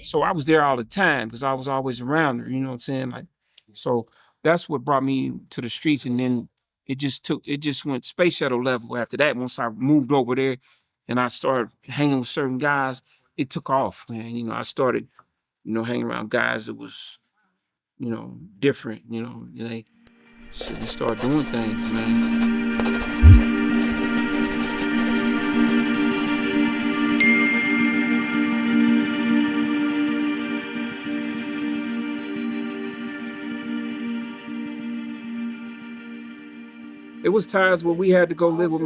So I was there all the time because I was always around her, you know what I'm saying? Like, so that's what brought me to the streets. And then it just went space shuttle level after that. Once I moved over there and I started hanging with certain guys, it took off, man. I started, hanging around guys that was, different, so we started doing things, man. It was times where we had to go live with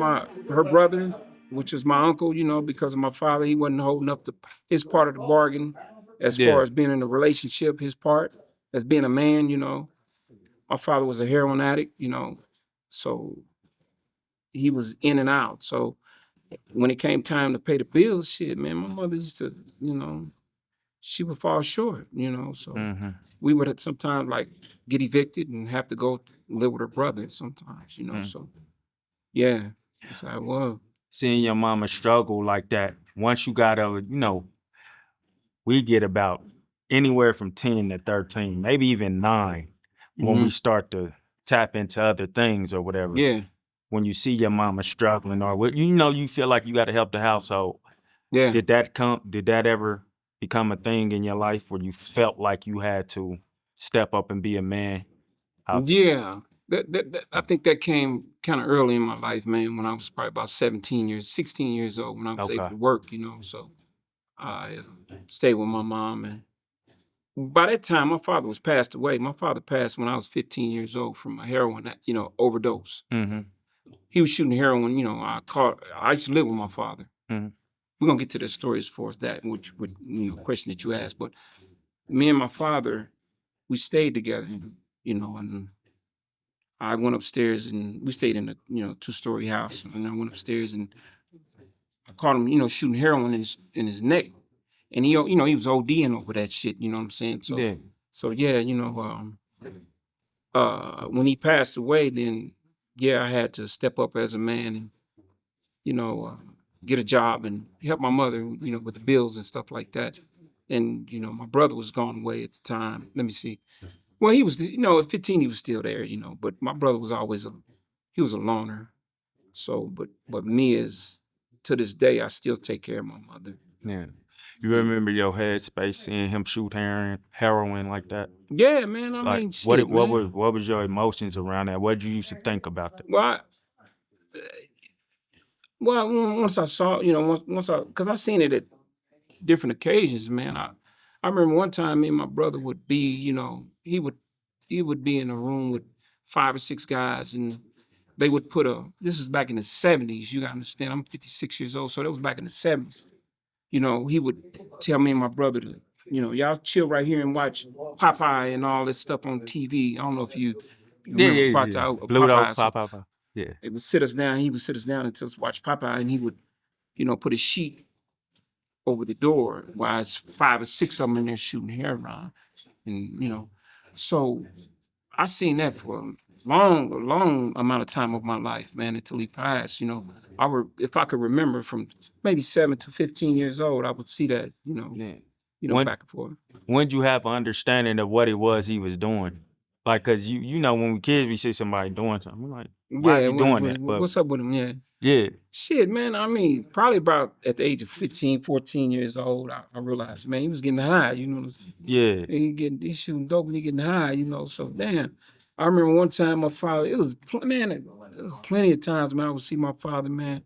her brother, which is my uncle, because of my father. He wasn't holding up to his part of the bargain as far as being in a relationship, his part as being a man, My father was a heroin addict, so he was in and out. So when it came time to pay the bills, shit, man, my mother used to, she would fall short, so we would sometimes like get evicted and have to go live with her brother sometimes, so yeah, that's how it was. Seeing your mama struggle like that, once you got over, we get about anywhere from 10 to 13, maybe even 9, when we start to tap into other things or whatever. Yeah. When you see your mama struggling or you feel like you got to help the household. Yeah. Did that ever become a thing in your life where you felt like you had to step up and be a man? Yeah. I think that came kind of early in my life, man, when I was probably about 16 years old, when I was able to work, so I stayed with my mom. And by that time, my father was passed away. My father passed when I was 15 years old from a heroin, overdose. Mm-hmm. He was shooting heroin, I used to live with my father. Mm-hmm. We're going to get to the story as far as that, which would, question that you asked. But me and my father, we stayed together, and I went upstairs and we stayed in a, 2-story house. And I went upstairs and I caught him, shooting heroin in his neck. And he was ODing over that shit, you know what I'm saying? So yeah, when he passed away, then yeah, I had to step up as a man and, get a job and help my mother, with the bills and stuff like that. And, my brother was gone away at the time. Let me see. Well, he was, at 15, he was still there, but my brother was always he was a loner. So, but me to this day, I still take care of my mother. Yeah. You remember your headspace seeing him shoot heroin like that? Yeah, man. I mean, shit, what was your emotions around that? What did you used to think about that? Well, once I saw, because I seen it at different occasions, man. I remember one time me and my brother would be, he would be in a room with 5 or 6 guys, and they would this is back in the 70s, you gotta understand, I'm 56 years old, so that was back in the 70s. He would tell me and my brother to, y'all chill right here and watch Popeye and all this stuff on TV. I don't know if you remember Popeye. Yeah. He would sit us down and tell us to watch Popeye, and he would, put a sheet over the door while it's 5 or 6 of them in there shooting heroin. And, so I seen that for a long amount of time of my life, man, until he passed. If I could remember from maybe 7 to 15 years old, I would see that, back and forth. When did you have an understanding of what it was he was doing? Like, cause when we kids, we see somebody doing something, we're like, why is he doing that? But what's up with him? Yeah. Yeah. Shit, man. I mean, probably about at the age of 15, 14 years old, I realized, man, he was getting high, Yeah. He shooting dope and he getting high, so damn. I remember one time my father, it was plenty of times, man, I would see my father, man.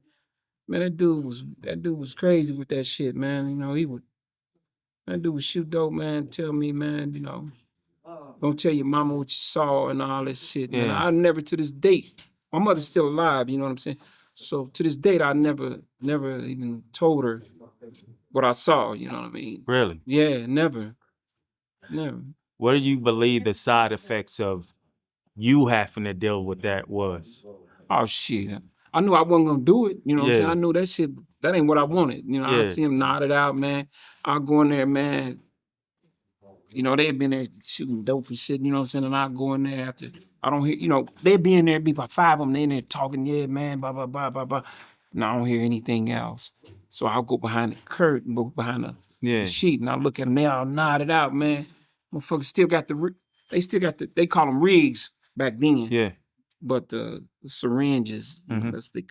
Man, that dude was crazy with that shit, man. That dude would shoot dope, man, tell me, man, don't tell your mama what you saw and all this shit, man. I never, to this date, my mother's still alive, you know what I'm saying? So to this date, I never even told her what I saw, you know what I mean? Really? Yeah, never. What do you believe the side effects of you having to deal with that was? Oh, shit. I knew I wasn't going to do it, you know what I'm saying? I knew that shit, that ain't what I wanted. I see him nodded out, man. I'll go in there, man. They had been there shooting dope and shit, you know what I'm saying? And I'll go in there after, I don't hear, they'd be in there, be about 5 of them, they in there talking, yeah, man, blah, blah, blah, blah, blah. And I don't hear anything else. So I'll go behind the curtain, go behind the sheet, and I look at them, they all nodded out, man. Motherfuckers still got they call them rigs back then. Yeah. But the syringes, you know, that's big.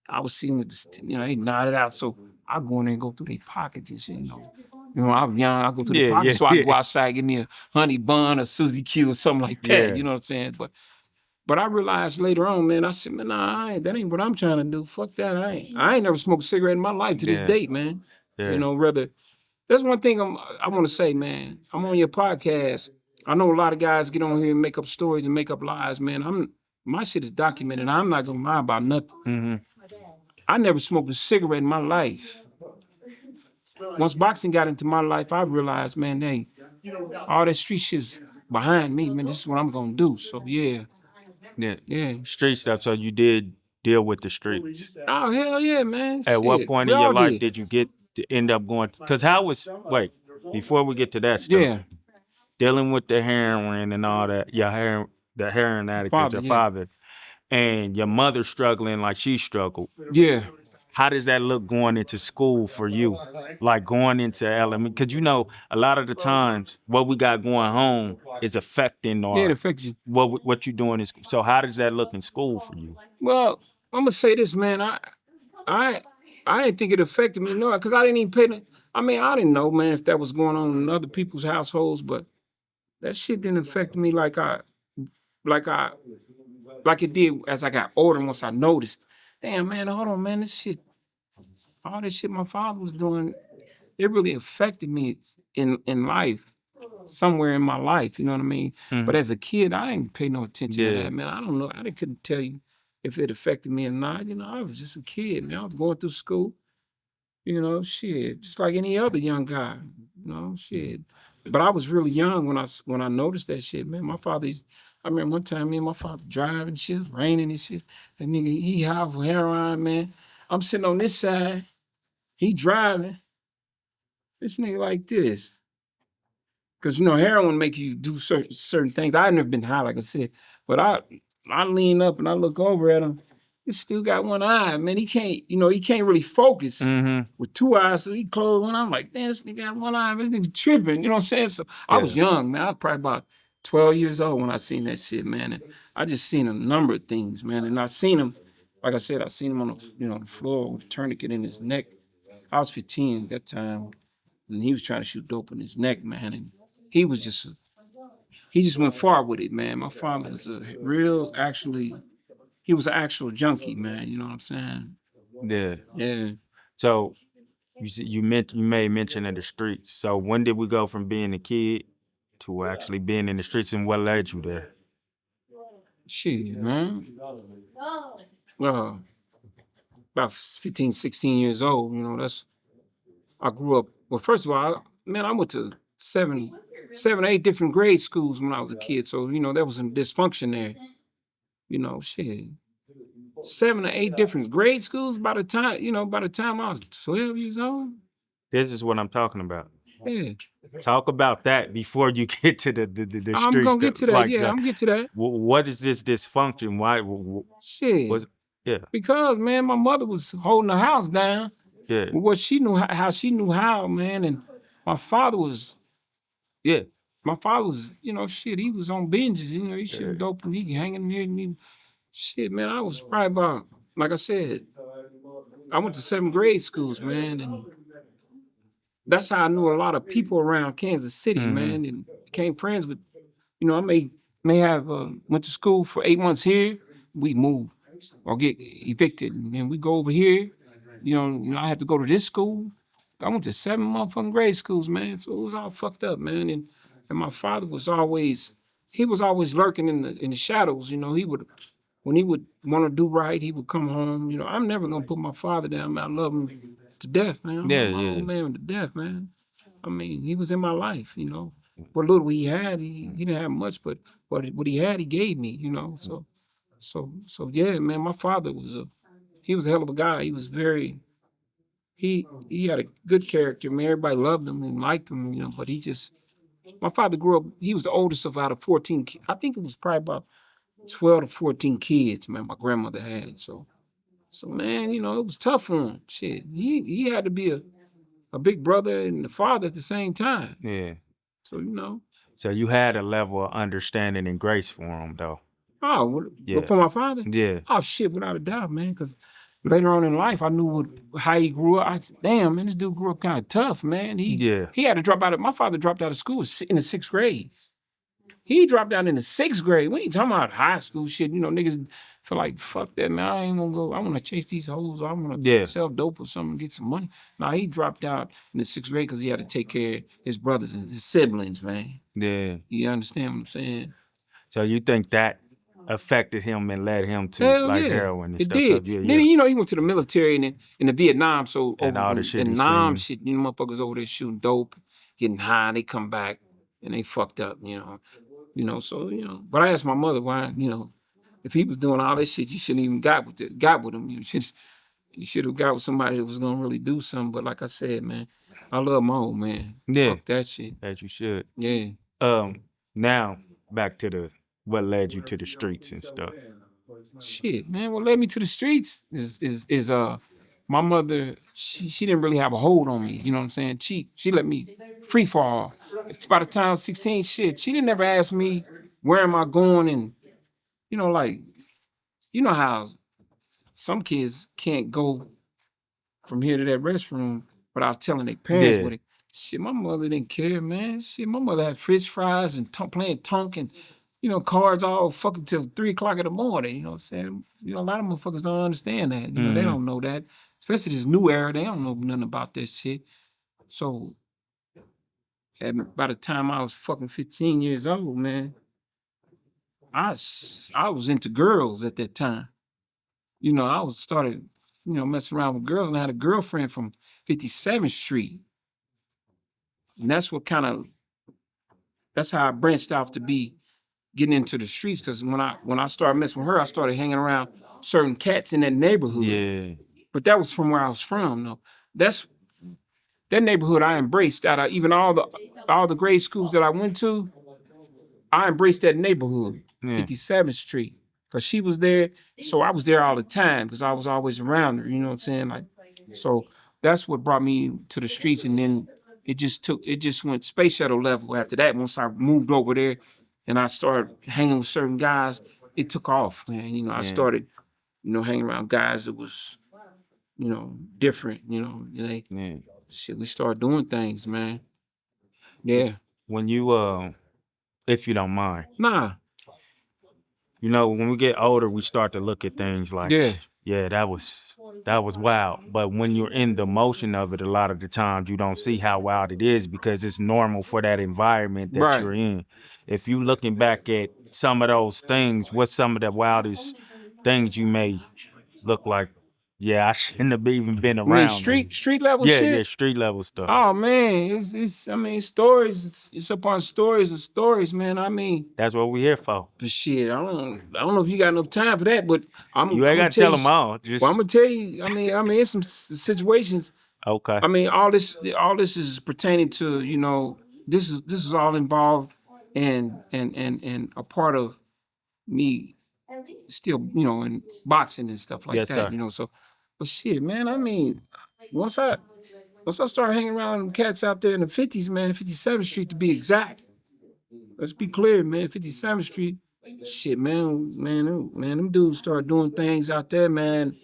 I was seeing with they nodded out. So I go in there and go through their pockets and shit, you know. You know, I was young, I go through the pockets so I go outside, get me a honey bun or Suzy Q or something like that. You know what I'm saying? But I realized later on, man, I said, man, nah, that ain't what I'm trying to do. Fuck that. I ain't never smoked a cigarette in my life to this date, man. You know, that's one thing I want to say, man. I'm on your podcast. I know a lot of guys get on here and make up stories and make up lies, man. My shit is documented. I'm not gonna lie about nothing. I never smoked a cigarette in my life. Once boxing got into my life, I realized, man, hey, all that street shit's behind me, man. This is what I'm gonna do. So yeah. Street stuff. So you did deal with the streets. Oh hell yeah, man. At what point in your life did you get to end up going? Because before we get to that stuff, dealing with the heroin and all that, the heroin addict, your father, and your mother struggling like she struggled. Yeah. How does that look going into school for you? Like going into elementary? Because you know, a lot of the times what we got going home is affecting it affects you. What you doing in school. So how does that look in school for you? Well, I'm gonna say this, man. I didn't think it affected me, no, because I didn't even pay. I didn't know, man, if that was going on in other people's households, but that shit didn't affect me like it did as I got older. Once I noticed, damn, man, hold on, man, all this shit my father was doing, it really affected me in life, somewhere in my life, you know what I mean? But as a kid, I didn't pay no attention to that, man. I don't know. I couldn't tell you if it affected me or not. You know, I was just a kid, man. I was going through school, you know, shit, just like any other young guy, you know, shit. But I was really young when I noticed that shit, man. I remember one time me and my father driving, shit, it was raining and shit. That nigga, he high for heroin, man. I'm sitting on this side, he driving. This nigga like this. Cause you know, heroin make you do certain things. I never been high, like I said, but I lean up and I look over at him. He still got one eye, man. He can't really focus with two eyes, so he closed one eye. I'm like, damn, this nigga got one eye. This nigga tripping. You know what I'm saying? So I was young, man. I was probably about 12 years old when I seen that shit, man. And I just seen a number of things, man. And I seen him, like I said, I seen him on the floor with a tourniquet in his neck. I was 15 at that time, and he was trying to shoot dope in his neck, man. And he just went far with it, man. My father was he was an actual junkie, man. You know what I'm saying? Yeah. Yeah. So you made mention of the streets. So when did we go from being a kid to actually being in the streets, and what led you there? Shit, man. Well, about 15, 16 years old, you know, I grew up, well, first of all, I went to seven, 8 different grade schools when I was a kid. So, you know, there was some dysfunction there. You know, shit. 7 or 8 different grade schools by the time I was 12 years old. This is what I'm talking about. Yeah. Talk about that before you get to the streets. I'm gonna get to that. I'm gonna get to that. What is this dysfunction? Why? Shit. Because, man, my mother was holding the house down. Yeah. What she knew, how she knew how, man, and my father was. Yeah. My father was, you know, shit. He was on binges. You know, he shit dope and he hanging near me. Shit, man, I was probably about, like I said, I went to 7 grade schools, man, and that's how I knew a lot of people around Kansas City, man, and became friends with, you know, I may have went to school for 8 months here, we moved or get evicted, and then we go over here, you know, I had to go to this school. I went to 7 motherfucking grade schools, man, so it was all fucked up, man, and my father was always lurking in the shadows, you know. When he would want to do right, he would come home. You know, I'm never gonna put my father down, man. I love him to death, man. I love my old man to death, man. I mean, he was in my life, you know. What little he had, he didn't have much, but what he had, he gave me, you know. So yeah, man. My father was a hell of a guy. He was he had a good character, man. Everybody loved him and liked him, you know. But my father grew up. He was the oldest of out of 14. I think it was probably about 12 to 14 kids, man, my grandmother had. So man, you know, it was tough for him. Shit, he had to be a big brother and a father at the same time. Yeah. So, you know. So you had a level of understanding and grace for him, though. Oh, Yeah. for my father? Yeah. Oh, shit, without a doubt, man. Because later on in life, I knew how he grew up. I said, damn, man, this dude grew up kind of tough, man. He had to drop out. My father dropped out of school in the 6th grade. He dropped out in the 6th grade. We ain't talking about high school shit. You know, niggas feel like, fuck that, man. I ain't gonna go. I want to chase these hoes. Or I want to sell dope or something, get some money. Nah, he dropped out in the 6th grade because he had to take care of his brothers and his siblings, man. Yeah. You understand what I'm saying? So you think that affected him and led him to heroin and it stuff? did. So, yeah, Then, you know, he went to the military and in the Vietnam. So and over all the shit in he Nam seen. shit, you know, motherfuckers over there shooting dope, getting high, and they come back and they fucked up, you know. So, you know. But I asked my mother why, you know, if he was doing all this shit, you shouldn't even got with him. You should have got with somebody that was gonna really do something. But like I said, man, I love my old man. Yeah. Fuck that shit. That you should. Yeah. Now back to what led you to the streets and stuff. Shit, man, what led me to the streets is my mother, she didn't really have a hold on me, you know what I'm saying? She let me free fall. By the time I was 16, shit, she didn't ever ask me where am I going and, you know, like, you know how some kids can't go from here to that restroom without telling their parents what it. Shit, my mother didn't care, man. Shit, my mother had French fries and playing Tonk and, you know, cards all fucking till 3 o'clock in the morning. You know what I'm saying? You know, a lot of motherfuckers don't understand that. You know, they don't know that. Especially this new era, they don't know nothing about this shit. So, by the time I was fucking 15 years old, man, I was into girls at that time. You know, I started, you know, messing around with girls, and I had a girlfriend from 57th Street. And that's how I branched off to be getting into the streets. Because when I started messing with her, I started hanging around certain cats in that neighborhood. Yeah. But that was from where I was from, though. That neighborhood I embraced. Out of even all the grade schools that I went to, I embraced that neighborhood, 57th Street. Because she was there, so I was there all the time because I was always around her, you know what I'm saying? Like, so that's what brought me to the streets, and then it just went space shuttle level after that. Once I moved over there and I started hanging with certain guys, it took off, man. You know, I started, you know, hanging around guys that was, you know, different, you know. Shit, we started doing things, man. Yeah. When you, if you don't mind. Nah. You know, when we get older, we start to look at things like, yeah, that was wild. But when you're in the motion of it, a lot of the times you don't see how wild it is because it's normal for that environment that you're in. If you looking back at some of those things, what's some of the wildest things you may look like? Yeah, I shouldn't have even been around. Street level shit? Yeah, street level stuff. Oh man, it's stories. It's upon stories and stories, man. I mean, that's what we here for. But shit, I don't know if you got enough time for that, but you ain't got to tell them all. Well, I'm gonna tell you. I mean, it's some situations. Okay. I mean, all this is pertaining to, you know, this is all involved and a part of me still, you know, in boxing and stuff like that. Sir. You know, so. But shit, man, I mean, once I started hanging around cats out there in the 50s, man, 57th Street to be exact. Let's be clear, man, 57th Street, shit, man, them dudes started doing things out there, man.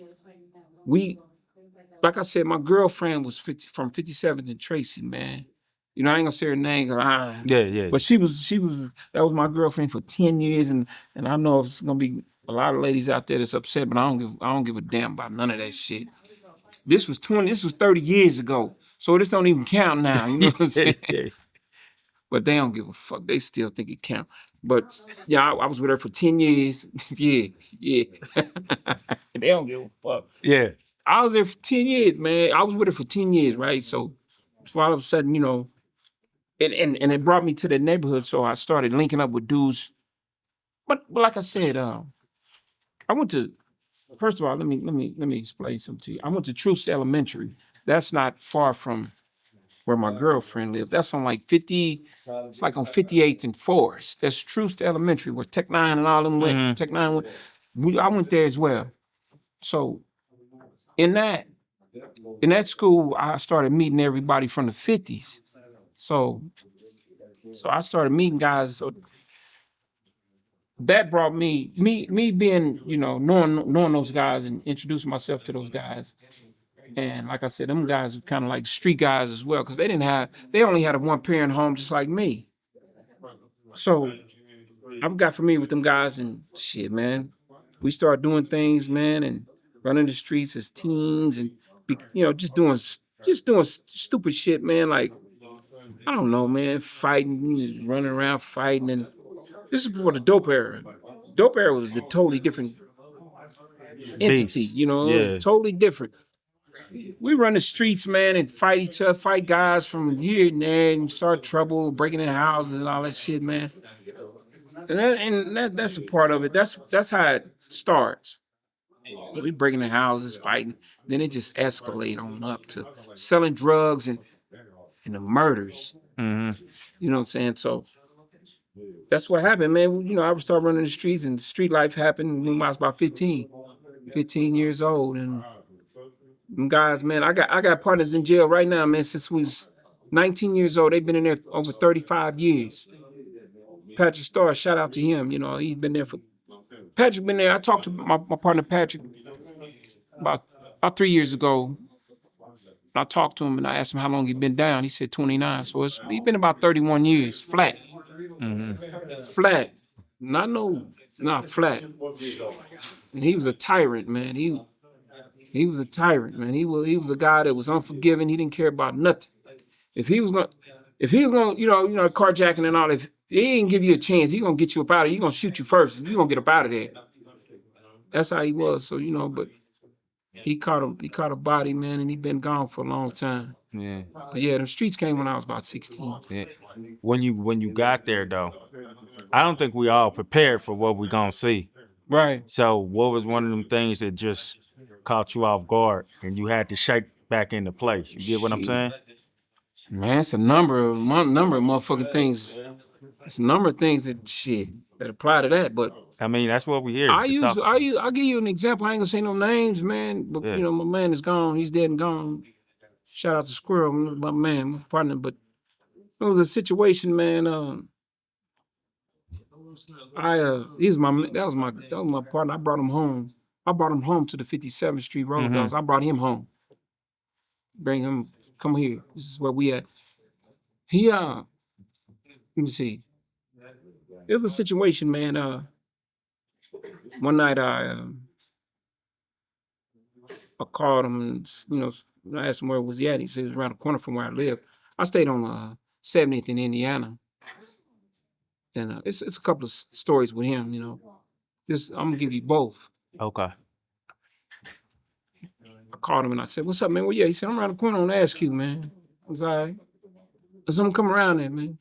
Like I said, my girlfriend was from 57th and Tracy, man. You know, I ain't gonna say her name. Yeah. But that was my girlfriend for 10 years, and I know it's gonna be a lot of ladies out there that's upset, but I don't give a damn about none of that shit. This was 30 years ago, so this don't even count now. You know what I'm saying? But they don't give a fuck. They still think it count. But yeah, I was with her for 10 years. yeah. They don't give a fuck. Yeah. I was there for 10 years, man. I was with her for 10 years, right? So all of a sudden, you know, and it brought me to the neighborhood, so I started linking up with dudes. But like I said, I went to. First of all, let me explain something to you. I went to Truce Elementary. That's not far from where my girlfriend lived. That's on like 50. It's like on 58th and Forest. That's Truce Elementary, where Tech 9 and all them went. Tech 9 went. I went there as well. So in that, in that school, I started meeting everybody from the 50s. So I started meeting guys. So that brought me being, knowing those guys and introducing myself to those guys. And like I said, them guys were kind of like street guys as well, because they only had a one parent home just like me. So I got familiar with them guys and shit, man. We started doing things, man, and running the streets as teens and just doing stupid shit, man. Like, I don't know, man, fighting, running around fighting, and this is before the dope era. Dope era was a totally different entity, Beast. Yeah. totally different. We run the streets, man, and fight each other, fight guys from here and there, and start trouble, breaking in houses and all that shit, man. And that's a part of it. That's how it starts. We breaking in houses, fighting. Then it just escalate on up to selling drugs and the murders. Mm-hmm. You know what I'm saying? So that's what happened, man. I would start running the streets, and street life happened when I was about 15 years old. And them guys, man, I got partners in jail right now, man, since we was 19 years old. They've been in there over 35 years. Patrick Starr, shout out to him. He's been there Patrick been there. I talked to my partner Patrick about 3 years ago. I talked to him and I asked him how long he'd been down. He said 29. So he's been about 31 years, flat. Mm-hmm. Flat. Flat. And he was a tyrant, man. He was a tyrant, man. He was a guy that was unforgiving. He didn't care about nothing. If he was gonna, carjacking and all, if he didn't give you a chance, he gonna get you up out of there. He gonna shoot you first. You gonna get up out of there. That's how he was. So but he caught a body, man, and he been gone for a long time. Yeah. But yeah, the streets came when I was about 16. Yeah. When you got there though, I don't think we all prepared for what we gonna see. Right. So what was one of them things that just caught you off guard and you had to shake back into place? You get what I'm saying? Man, it's a number of motherfucking things. It's a number of things that apply to that. But I mean, that's what we hear. I'll give you an example. I ain't gonna say no names, man. But my man is gone. He's dead and gone. Shout out to Squirrel, my man, my partner. But it was a situation, man. That was my partner. I brought him home. I brought him home to the 57th Street Road. Mm-hmm. I brought him home. Bring him, come here. This is where we at. Let me see. It was a situation, man. One night I called him and, I asked him where was he at. He said he was around the corner from where I live. I stayed on 70th in Indiana. And it's a couple of stories with him, I'm gonna give you both. Okay. I called him and I said, "What's up, man?" Well, yeah, he said, "I'm around the corner on Ask You, man." I was all right. I said, "I'm come around there, man."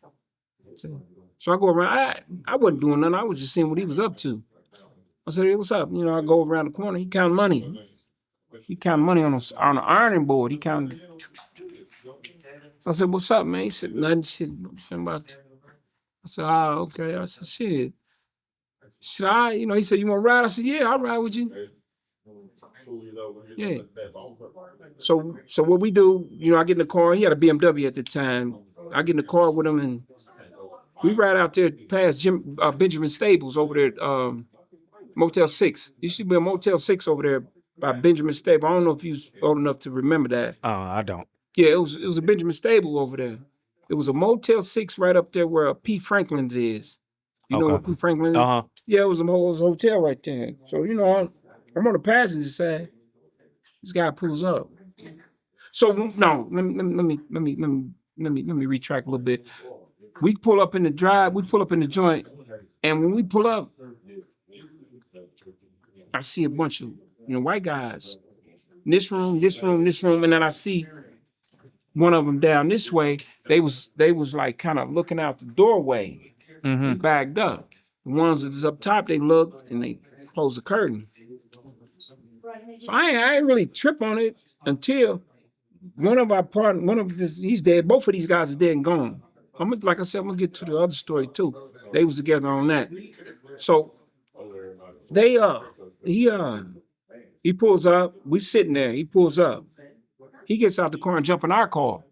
So I go around. I wasn't doing nothing. I was just seeing what he was up to. I said, "Hey, what's up?" I go around the corner. He counting money. He counting money on an ironing board. He counting. So I said, "What's up, man?" He said, "Nothing. Shit. About." I said, "Ah, okay." I said, "Shit." He said, he said, "You want to ride?" I said, "Yeah, I'll ride with you." Yeah. So what we do, I get in the car. He had a BMW at the time. I get in the car with him and we ride out there past Benjamin Stables over there at Motel 6. Used to be a Motel 6 over there by Benjamin Stable. I don't know if you was old enough to remember that. I don't. Yeah, it was a Benjamin Stable over there. It was a Motel 6 right up there where P. Franklin's is. You know where P. Franklin is? Uh-huh. Yeah, it was a hotel right there. So, I'm on the passenger side. This guy pulls up. So no, let me retract a little bit. We pull up in the joint, and when we pull up, I see a bunch of white guys. This room, and then I see one of them down this way. They was like kind of looking out the doorway. Mm-hmm. They bagged up. The ones that's up top, they looked and they closed the curtain. So I ain't really trip on it until he's dead. Both of these guys are dead and gone. Like I said, I'm gonna get to the other story too. They was together on that. So he pulls up. We sitting there. He pulls up. He gets out the car and jump in our car.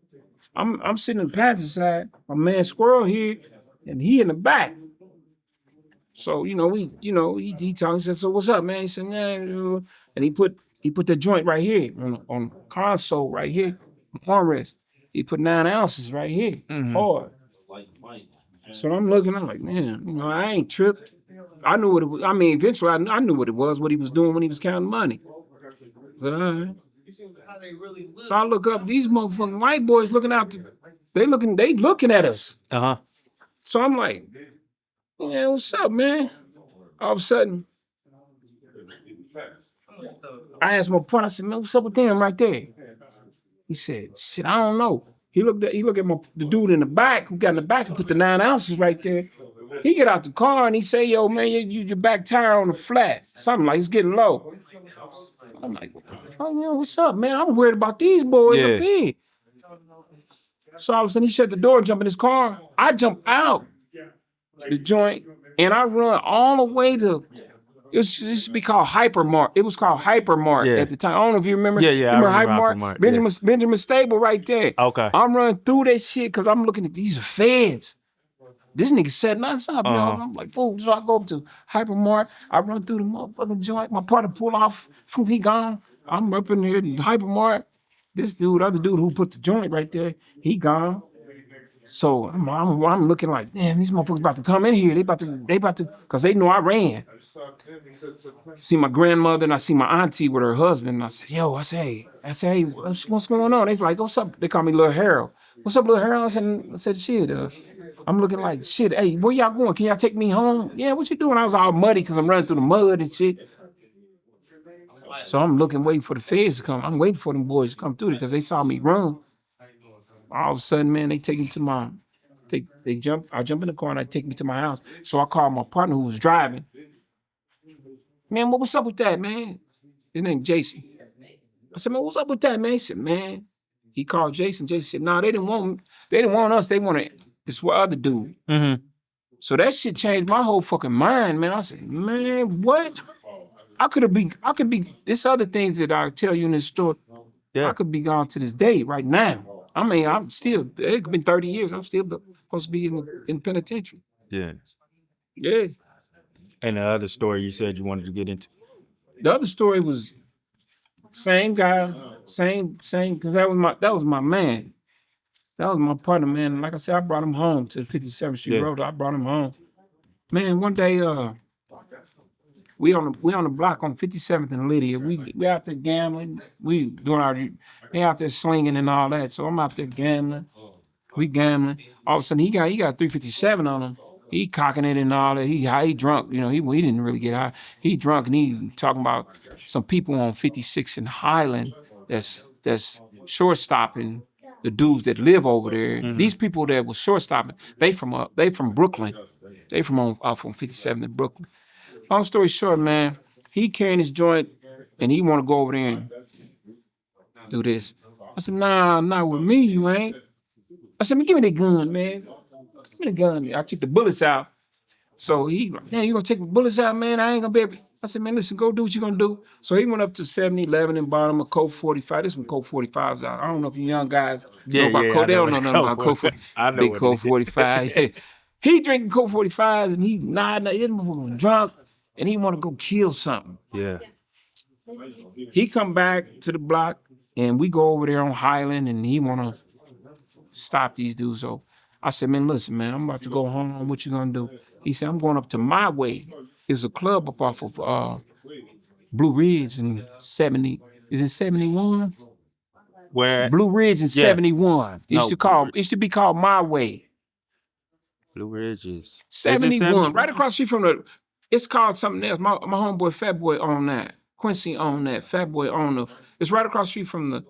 I'm sitting in the passenger side. My man Squirrel here, and he in the back. So he talking. He said, "So what's up, man?" He said, "Man," and he put the joint right here on the console right here, armrest. He put 9 ounces right here, hard. So I'm looking. I'm like, man, I ain't tripped. I knew what it was. I mean, eventually I knew what it was, what he was doing when he was counting money. I said, all right. So I look up. These motherfucking white boys looking out. They looking at us. So I'm like, man, what's up, man? All of a sudden, I asked my partner, I said, man, what's up with them right there? He said, shit, I don't know. He looked at the dude in the back who got in the back and put the 9 ounces right there. He get out the car and he say, yo, man, your back tire on the flat. Something like it's getting low. So I'm like, what the fuck, what's up, man? I'm worried about these boys up here. So all of a sudden he shut the door and jump in his car. I jump out the joint and I run all the way to, it used to be called Hypermart. It was called Hypermart at the time. I don't know if you remember. Yeah, remember I remember Hypermart? Benjamin Stable right there. Okay. I'm running through that shit because I'm looking at these feds. This nigga setting us up, yo. I'm like, fool. So I go up to Hypermart. I run through the motherfucking joint. My partner pull off. He gone. I'm up in here in Hypermart. This dude, other dude who put the joint right there, he gone. So I'm looking like, damn, these motherfuckers about to come in here. They about to, because they know I ran. See my grandmother and I see my auntie with her husband. And I said, yo, I say, hey, what's going on? They like, what's up? They call me Lil Harold. What's up, Lil Harold? I said, shit, I'm looking like, shit, hey, where y'all going? Can y'all take me home? Yeah, what you doing? I was all muddy because I'm running through the mud and shit. So I'm waiting for the feds to come. I'm waiting for them boys to come through because they saw me run. All of a sudden, man, they take me to my, I jump in the car and they take me to my house. So I called my partner who was driving. Man, what's up with that, man? His name Jason. I said, man, what's up with that, man? He said, man. He called Jason. Jason said, nah, they didn't want us. They wanted this other dude. So that shit changed my whole fucking mind, man. I said, man, what? I could be, this other things that I tell you in this story, I could be gone to this day right now. I mean, it's been 30 years. I'm still supposed to be in penitentiary. Yeah. Yeah. And the other story you said you wanted to get into? The other story was same guy, same, because that was my man. That was my partner, man. Like I said, I brought him home to 57th Street Road. I brought him home. Man, one day, we on the block on 57th and Lydia. We out there gambling. They out there slinging and all that. So I'm out there gambling. We gambling. All of a sudden he got 357 on him. He cocking it and all that. He drunk. He didn't really get high. He drunk and he talking about some people on 56 and Highland that's short stopping the dudes that live over there. These people that was short stopping, they from Brooklyn. They from off on 57 in Brooklyn. Long story short, man, he carrying his joint and he want to go over there and do this. I said, nah, not with me, you ain't. I said, man, give me that gun, man. Give me the gun. I took the bullets out. So he like, damn, you gonna take the bullets out, man? I ain't gonna be able. I said, man, listen, go do what you gonna do. So he went up to 7-Eleven and bought him a Colt 45. This one Colt 45s out. I don't know if you young guys know about Colt. They don't know nothing about Colt 45. I know big Colt 45. Yeah. He drinking Colt 45s and he nodding, drunk, and he want to go kill something. Yeah. He come back to the block and we go over there on Highland and he want to stop these dudes. So I said, man, listen, man, I'm about to go home. What you gonna do? He said, I'm going up to My Way. It's a club up off of Blue Ridge in 70. Is it 71? Where? Blue Ridge in 71. It used to be called My Way. Blue Ridge is 71. Right across the street from the. It's called something else. My homeboy Fat Boy owned that. Quincy owned that. Fat Boy owned the. It's right across the street from the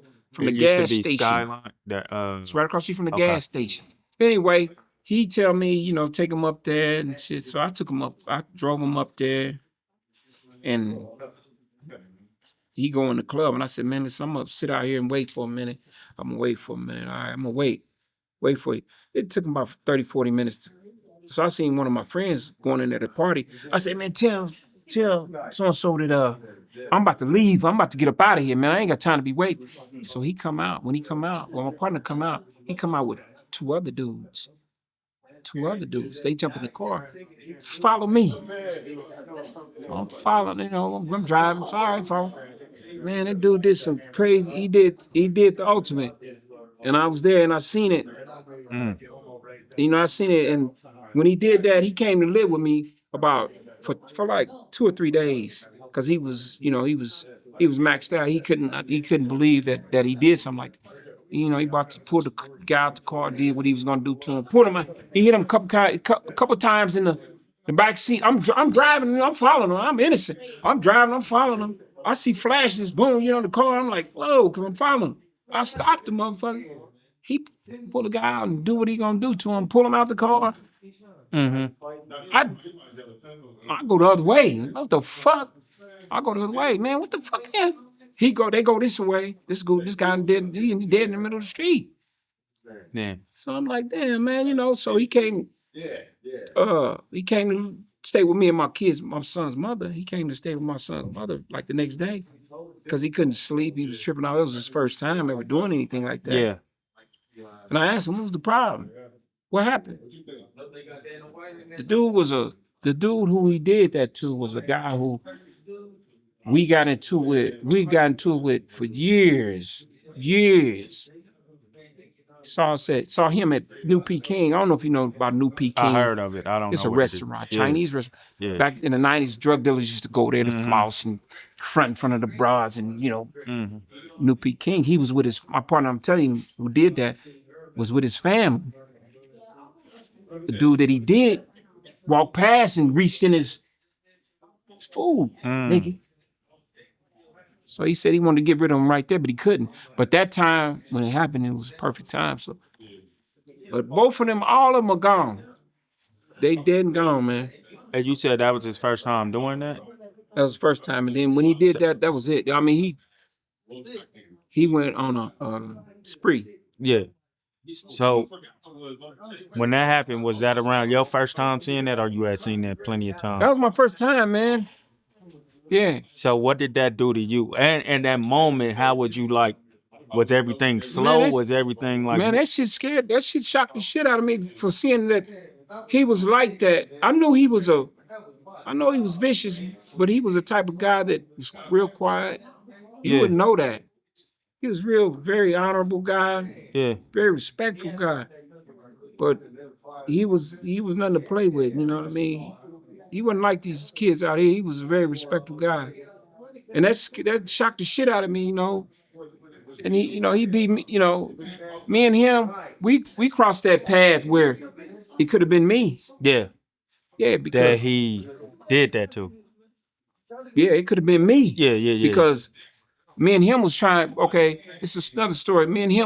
gas station. Skyline. It's right across the street from the gas station. Anyway, he tell me, take him up there and shit. So I took him up. I drove him up there, and he go in the club. And I said, man, listen, I'm gonna sit out here and wait for a minute. I'm gonna wait for a minute. All right, I'm gonna wait for you. It took him about 30, 40 minutes. So I seen one of my friends going in at the party. I said, man, tell so-and-so that I'm about to leave. I'm about to get up out of here, man. I ain't got time to be waiting. So he come out. When he come out, when my partner come out, he come out with two other dudes. They jump in the car. Follow me. So I'm following, I'm driving. It's all right, folks. Man, that dude did some crazy. He did the ultimate. And I was there and I seen it. I seen it. And when he did that, he came to live with me for like 2 or 3 days. Cause he was maxed out. He couldn't believe that he did something like that. He about to pull the guy out the car, did what he was gonna do to him. Pulled him out. He hit him a couple times in the back seat. I'm driving, I'm following him. I'm innocent. I'm driving, I'm following him. I see flashes, boom, the car. I'm like, whoa, cause I'm following him. I stopped the motherfucker. He pull the guy out and do what he gonna do to him. Pull him out the car. I go the other way. What the fuck? I go the other way, man. What the fuck, man? They go this way. This guy dead. He dead in the middle of the street. Yeah. So I'm like, damn, man. So he came. He came to stay with me and my kids, my son's mother. He came to stay with my son's mother like the next day, because he couldn't sleep. He was tripping out. It was his first time ever doing anything like that. Yeah. And I asked him, what was the problem? What happened? The dude who he did that to was a guy who we got into it with for years. Saw him at New Peking. I don't know if you know about New Peking. I heard of it. I don't know. It's a restaurant, Chinese restaurant. Yeah. Back in the 90s, drug dealers used to go there to floss and front in front of the bras and, New Peking. He was with my partner, I'm telling you, who did that, was with his family. The dude that he did walked past and reached in his food, nigga. So he said he wanted to get rid of him right there, but he couldn't. But that time, when it happened, it was a perfect time. So, but both of them, all of them are gone. They dead and gone, man. And you said that was his first time doing that? That was the first time. And then when he did that was it. I mean, he went on a spree. Yeah. So when that happened, was that around your first time seeing that, or you had seen that plenty of times? That was my first time, man. Yeah. So what did that do to you? And that moment, how would you like? Was everything slow? Man, was everything like? Man, that shit scared. That shit shocked the shit out of me for seeing that he was like that. I know he was vicious, but he was a type of guy that was real quiet. You wouldn't know that. He was very honorable guy. Yeah. Very respectful guy. But he was nothing to play with, you know what I mean? He wasn't like these kids out here. He was a very respectful guy. And that shocked the shit out of me, And he beat me, me and him, we crossed that path where it could have been me. Yeah. Yeah, because that he did that too. Yeah, it could have been me. Yeah. Because me and him was trying, okay, this is another story. I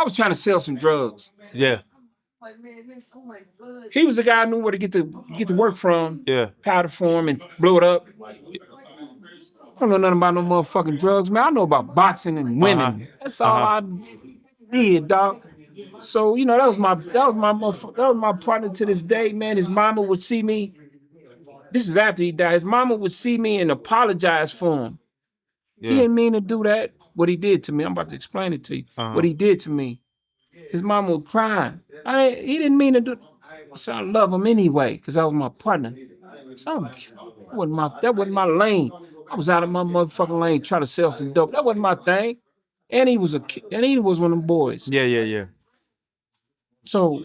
was trying to sell some drugs. Yeah. He was the guy I knew where to get the work from. Yeah. Powder for him and blow it up. I don't know nothing about no motherfucking drugs, man. I know about boxing and women. That's all I did, dog. So that was my partner to this day, man. His mama would see me. This is after he died. His mama would see me and apologize for him. Yeah. He didn't mean to do that. What he did to me, I'm about to explain it to you. What he did to me. His mama would cry. He didn't mean to do it. So I love him anyway, because that was my partner. So that wasn't my lane. I was out of my motherfucking lane trying to sell some dope. That wasn't my thing. And he was one of them boys. Yeah. So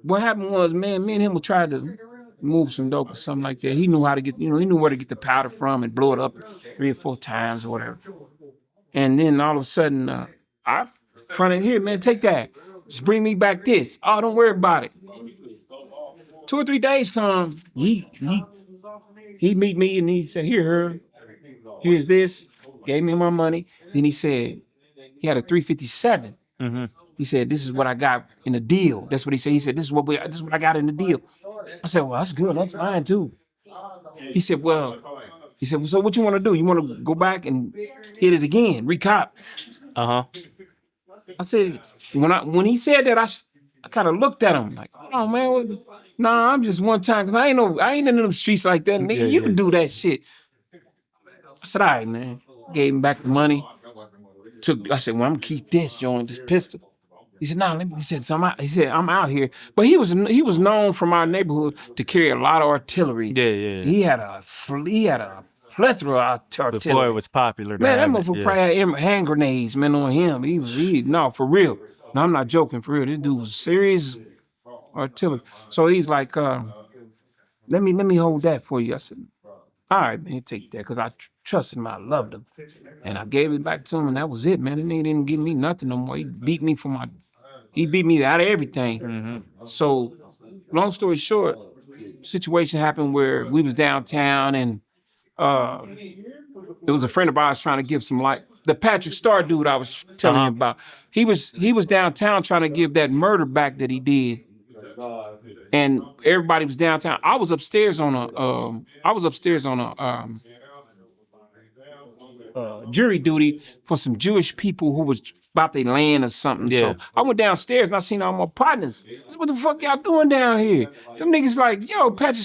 what happened was, man, me and him would try to move some dope or something like that. He knew how to get, he knew where to get the powder from and blow it up 3 or 4 times or whatever. And then all of a sudden, I fronted, here, man, take that. Just bring me back this. Oh, don't worry about it. 2 or 3 days come, he meet me and he said, here's this. Gave me my money. Then he said, he had a 357. Mm-hmm. He said, this is what I got in the deal. That's what he said. He said, this is what I got in the deal. I said, well, that's good. That's fine too. He said, so what you want to do? You want to go back and hit it again, recop? Uh-huh. I said, when he said that, I kind of looked at him like, oh man, nah, I'm just one time, because I ain't in them streets like that. Nigga, you can do that shit. I said, all right, man. Gave him back the money. I said, well, I'm gonna keep this joint, this pistol. He said, nah, let me. He said, I'm out here. But he was known from our neighborhood to carry a lot of artillery. Yeah. He had a plethora of artillery. Before it was popular to Man, that have motherfucker probably had hand grenades, man, on him. No, for real. No, I'm not joking, for real. This dude was serious artillery. So he's like, let me hold that for you. I said, all right, man, take that, because I trusted him. I loved him. And I gave it back to him, and that was it, man. The nigga didn't give me nothing no more. He beat me out of everything. Mm-hmm. So, long story short, situation happened where we was downtown, and it was a friend of ours trying to give some, like, the Patrick Star dude I was telling you about. He was downtown trying to give that murder back that he did. And everybody was downtown. I was upstairs on a jury duty for some Jewish people who was about their land or something. Yeah. So I went downstairs and I seen all my partners. I said, what the fuck y'all doing down here? Them niggas like, yo, Pat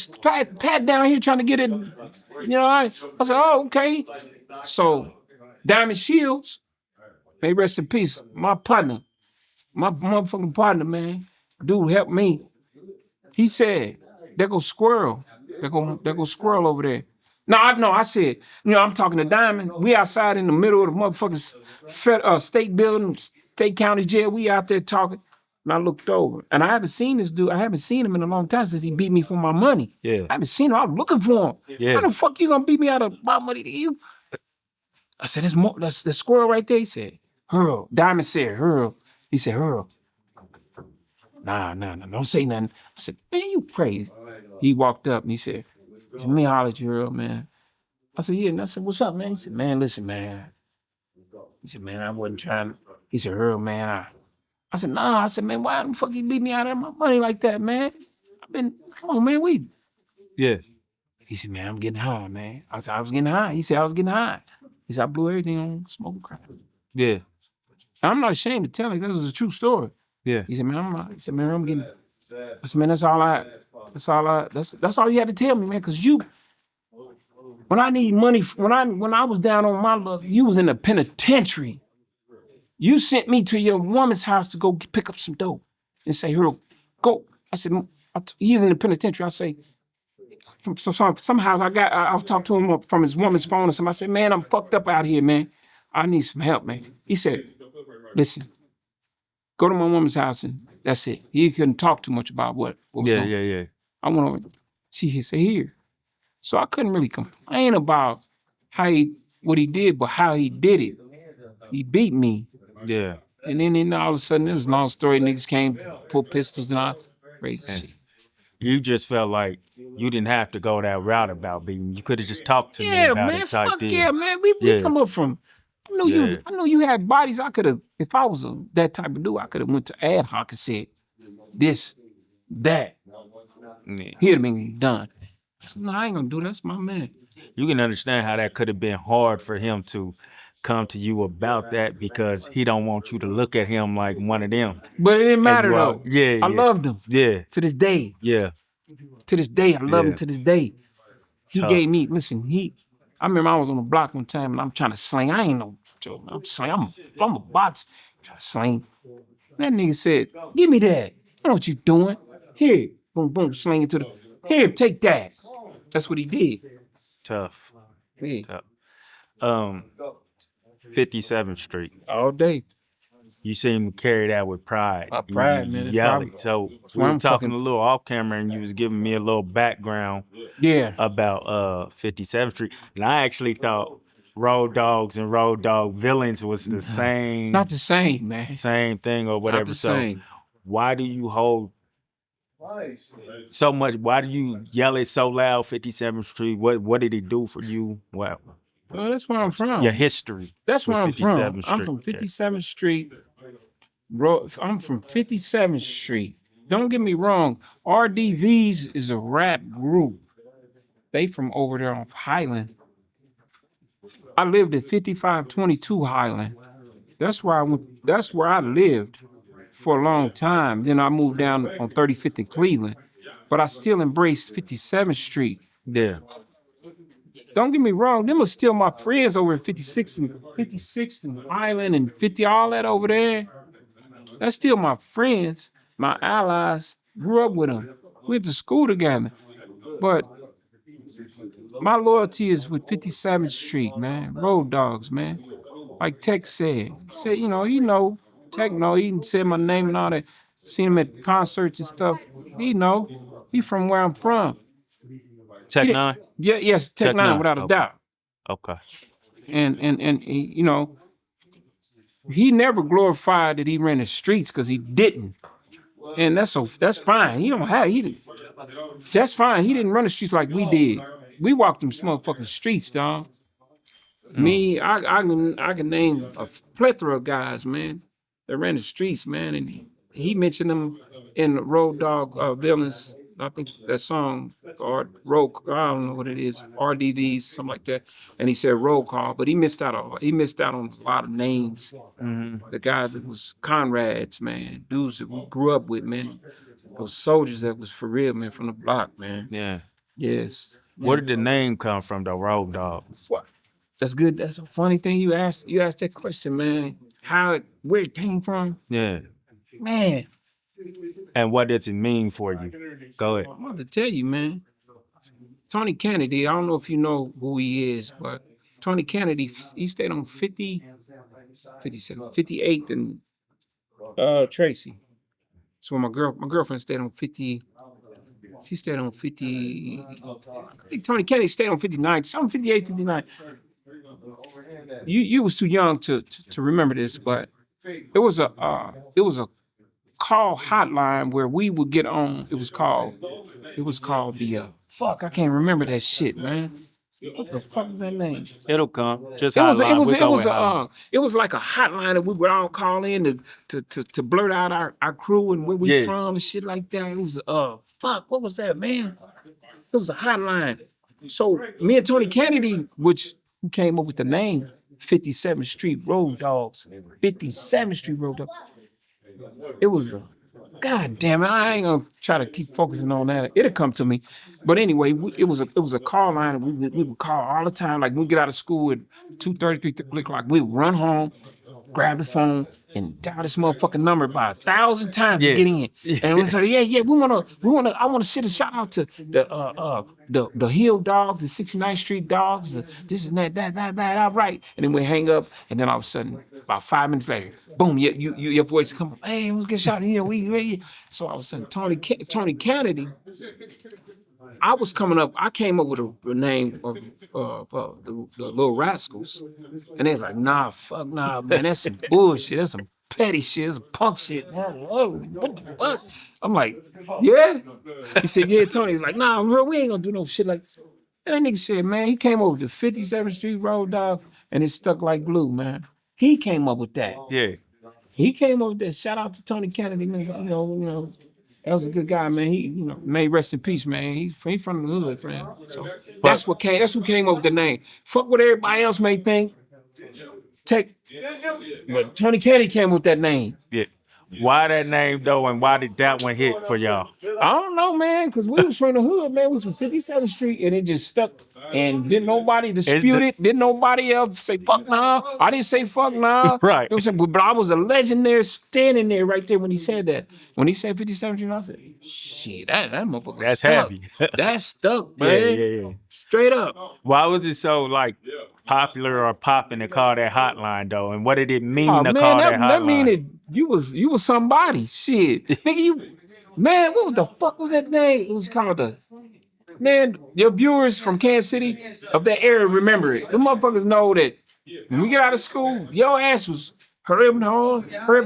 down here trying to get it. You know, I said, oh, okay. So Diamond Shields, may rest in peace, my partner, my motherfucking partner, man. Dude helped me. He said, there goes Squirrel. There goes Squirrel over there. No, I said, I'm talking to Diamond. We outside in the middle of the motherfucking state building, state county jail. We out there talking. And I looked over. And I haven't seen this dude. I haven't seen him in a long time since he beat me for my money. Yeah. I haven't seen him. I was looking for him. Yeah. How the fuck you gonna beat me out of my money to you? I said, that's the Squirrel right there. He said, Hurl. Diamond said, Hurl. He said, Hurl. Nah, don't say nothing. I said, man, you crazy. He walked up and he said, let me holler at you, Earl, man. I said, yeah. And I said, what's up, man? He said, man, listen, man. He said, man, I wasn't trying to. He said, Earl, man, I said, nah. I said, man, why the fuck you beat me out of my money like that, man? Come on, man, Yeah. He said, man, I'm getting high, man. I said, I was getting high. He said, I was getting high. He said, I blew everything on smoking crack. Yeah. And I'm not ashamed to tell you, this is a true story. Yeah. He said, man, I'm getting. I said, man, that's all you had to tell me, man, because when I need money, when I was down on my luck, you was in the penitentiary. You sent me to your woman's house to go pick up some dope and say, here, go. I said, he's in the penitentiary. I say, somehow I was talking to him from his woman's phone or something. I said, man, I'm fucked up out here, man. I need some help, man. He said, listen, go to my woman's house and that's it. He couldn't talk too much about what was going on. Yeah. I went over, he said, here. So I couldn't really complain about what he did, but how he did it. He beat me. Yeah. And then all of a sudden, this long story, niggas came, pulled pistols and all crazy shit. You just felt like you didn't have to go that route about beating. You could have just talked to me about man, it type fuck deal. yeah, man. We come up from, I knew you had bodies. I could have, if I was that type of dude, I could have went to ad hoc and said, this, that. Yeah. He'd have been done. I said, no, I ain't gonna do that. That's my man. You can understand how that could have been hard for him to come to you about that because he don't want you to look at him like one of them. But it didn't matter though. Yeah. I loved him. Yeah. To this day. Yeah. To this day, I love him to this day. He Tough. gave me, I remember I was on the block one time and I'm trying to sling. I ain't no joke. I'm a boxer. Trying to sling. That nigga said, give me that. I know what you doing. Here. Boom, boom, sling it to the, here, take that. That's what he did. Tough. Yeah. Tough. 57th Street. All day. You seem to carry that with pride. Pride, you man. yell it. So we why were I'm talking fucking- a little off camera and you was giving me a little background about 57th Street. And I actually thought Road Dogs and Road Dog Villains was the same. Not the same, man. Same thing or whatever. Not the So same. why do you hold so much? Why do you yell it so loud, 57th Street? What did it do for you? Well, that's where I'm from. your history. That's where I'm from. 57th I'm from 57th Street. I'm from 57th Street. Don't get me wrong. RDVs is a rap group. They from over there off Highland. I lived at 5522 Highland. That's where I lived for a long time. Then I moved down on 35th in Cleveland. But I still embraced 57th Street. Yeah. don't get me wrong, them are still my friends over in 56th and Island and 50, all that over there. That's still my friends, my allies. Grew up with them. We went to school together. But my loyalty is with 57th Street, man. Road Dogs, man. Like Tech said. Tech know, he said my name and all that. Seen him at concerts and stuff. He know. He from where I'm from. Tech Nine? Yeah, yes, Tech Nine, without a okay. doubt. Okay. And he, he never glorified that he ran the streets because he didn't. And that's fine. That's fine. He didn't run the streets like we did. We walked them motherfucking streets, dog. Me, I can name a plethora of guys, man, that ran the streets, man. And he mentioned them in the Road Dog Villains. I think that song, or roll, I don't know what it is, RDVs, something like that. And he said roll call, but he missed out on a lot of names. The guys that was comrades, man, dudes that we grew up with, man. Those soldiers that was for real, man, from the block, man. Yeah. Yes. Where did the name come from, though, Road Dogs? What? That's good. That's a funny thing you asked. You asked that question, man. Where it came from? Yeah. Man. And what does it mean for you? Go ahead. I'm about to tell you, man. Tony Kennedy, I don't know if you know who he is, but Tony Kennedy, he stayed on 57, 58th and Tracy. So my girlfriend stayed on 50. She stayed on 50. I think Tony Kennedy stayed on 59. Something 58, 59. You was too young to remember this, but it was a call hotline where we would get on. It was called the fuck. I can't remember that shit, man. What the fuck was that name? It'll come. Just It was like a hotline that we would all call in to blurt out our crew and where we from and shit like that. It was fuck. What was that, man? It was a hotline. So me and Tony Kennedy, which came up with the name 57th Street Road Dogs. 57th Street Road Dogs. It was God damn it! I ain't gonna try to keep focusing on that. It'll come to me. But anyway, it was a call line. We would call all the time. Like we get out of school at 2:30, 3 o'clock. We would run home, grab the phone, and dial this motherfucking number about 1,000 times to get in. And we say, I wanna send a shout out to the Hill Dogs, the 69th Street Dogs, this and that, all right. And then we hang up, and then all of a sudden, about 5 minutes later, boom, your voice come up. Hey, let's get shot. So all of a sudden, Tony Kennedy. I came up with a name of the Little Rascals, and they was like, nah, man, that's some bullshit. That's some petty shit. That's some punk shit. What the fuck? I'm like, yeah. He said, yeah, Tony. He's like, nah, bro, we ain't gonna do no shit like. And that nigga said, man, he came over to 57th Street Road Dog, and it stuck like glue, man. He came up with that. Yeah. He came up with that. Shout out to Tony Kennedy, man. You know. That was a good guy, man. He, may rest in peace, man. He from the hood, friend. So that's who came up with the name. Fuck what everybody else may think. But Tony Kennedy came up with that name. Yeah. Why that name though, and why did that one hit for y'all? I don't know, man, because we was from the hood, man. We was from 57th Street, and it just stuck. And didn't nobody dispute it. Didn't nobody else say fuck nah. I didn't say fuck nah. Right. You know what I'm saying? But I was a legend there, standing there right there when he said that. When he said 57th Street, I said, shit, that motherfucker That's stuck. heavy. That's stuck, man. Yeah. Straight up. Why was it so popular or popping to call that hotline though? And what did it mean to man, call that hotline? That mean that you was somebody. Shit. Nigga, what the fuck was that name? It was called your viewers from Kansas City of that area remember it. The motherfuckers know that when we get out of school, your ass was hurry up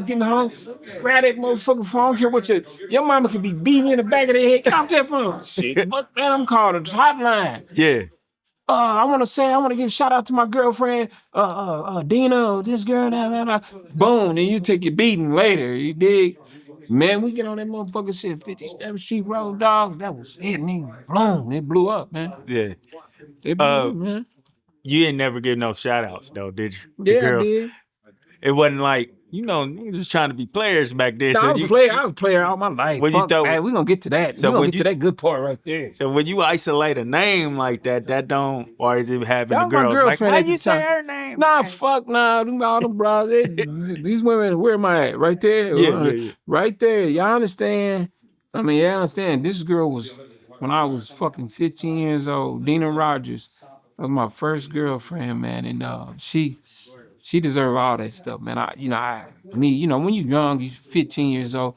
getting home, grab that motherfucking phone, care what your mama could be beating in the back of the head. Get off that phone. Shit, fuck man, I'm calling a hotline. Yeah. I want to give a shout out to my girlfriend, Dina, this girl, boom, then you take your beating later, you dig? Man, we get on that motherfucker shit, 57th Street Road Dogs, that was it, nigga, boom, it blew up, man. Yeah. It blew up, man. You didn't never give no shout outs though, did you? Yeah, I did. It wasn't like niggas was trying to be players back then. No, So I was a player all my life. When you Fuck, thought- man, we gonna get to that. So we gonna when get to that good part right there. So when you isolate a name like that don't, or is it having That the was my girls like, girlfriend how at the you say time. her name? Nah, fuck, nah. All them bros, these women, where am I at? Right there? Yeah. Right there. Y'all understand? I mean, y'all understand. This girl was, when I was fucking 15 years old, Dina Rogers. That was my first girlfriend, man. And she deserved all that stuff, man. When you're young, you're 15 years old,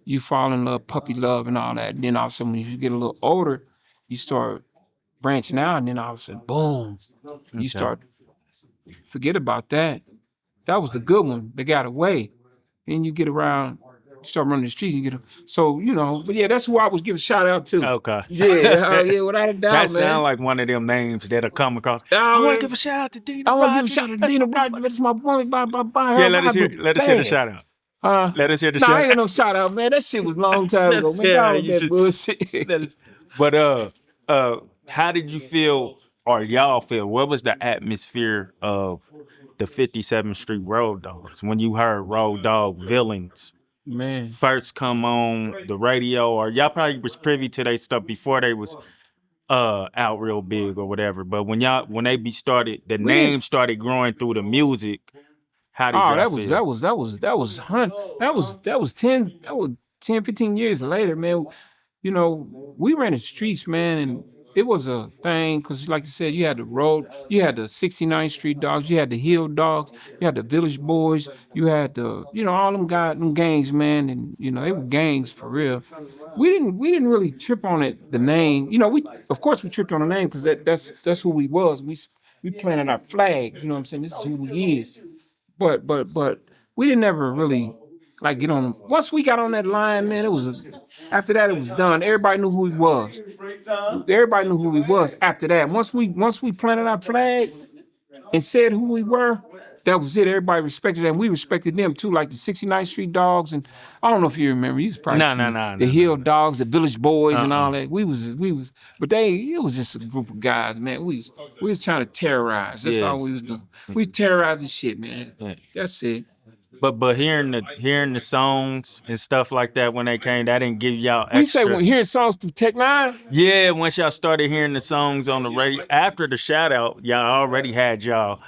you fall in love, puppy love and all that. And then all of a sudden, when you get a little older, you start branching out, and then all of a sudden, boom, you start forget about that. That was the good one. They got away. Then you get around, you start running the streets, you get but yeah, that's who I was giving a shout out to. Okay. Yeah, without a doubt, That man. sound like one of them names that'll come across. Oh, I want man. to give a shout out to Dina I want to give a Rogers. shout out to Dina Rogers. That's my woman. By her. Yeah, let us hear the shout out. Let us hear the shout I ain't out. got no shout out, man. That shit was a long time ago, man. Yeah, Y'all that bullshit. But how did you feel, or y'all feel? What was the atmosphere of the 57th Street Road Dogs when you heard Road Dog Villains Man, first come on the radio? Or y'all probably was privy to their stuff before they was out real big or whatever. But when they started, the name started growing through the music. How did y'all feel? that was 10, 15 years later, man. We ran the streets, man, and it was a thing because, like you said, you had the road, you had the 69th Street Dogs, you had the Hill Dogs, you had the Village Boys, you had all them guys, them gangs, man, and they were gangs for real. We didn't really trip on it, the name. Of course we tripped on the name because that's who we was. We planted our flag. You know what I'm saying? This is who we is. But we didn't ever really like get on them. Once we got on that line, man, after that it was done. Everybody knew who he was. Everybody knew who he was after that. Once we planted our flag and said who we were, that was it. Everybody respected them. We respected them too, like the 69th Street Dogs, and I don't know if you remember. You was probably the Hill Dogs, the Village Boys, and all that. We was, but it was just a group of guys, man. We was trying to terrorize. That's all we was doing. We was terrorizing shit, man. Yeah. That's it. But hearing the songs and stuff like that when they came, that didn't give y'all extra. We say hearing songs through Tech Nine? Yeah, once y'all started hearing the songs on the radio, after the shout out, y'all already had y'all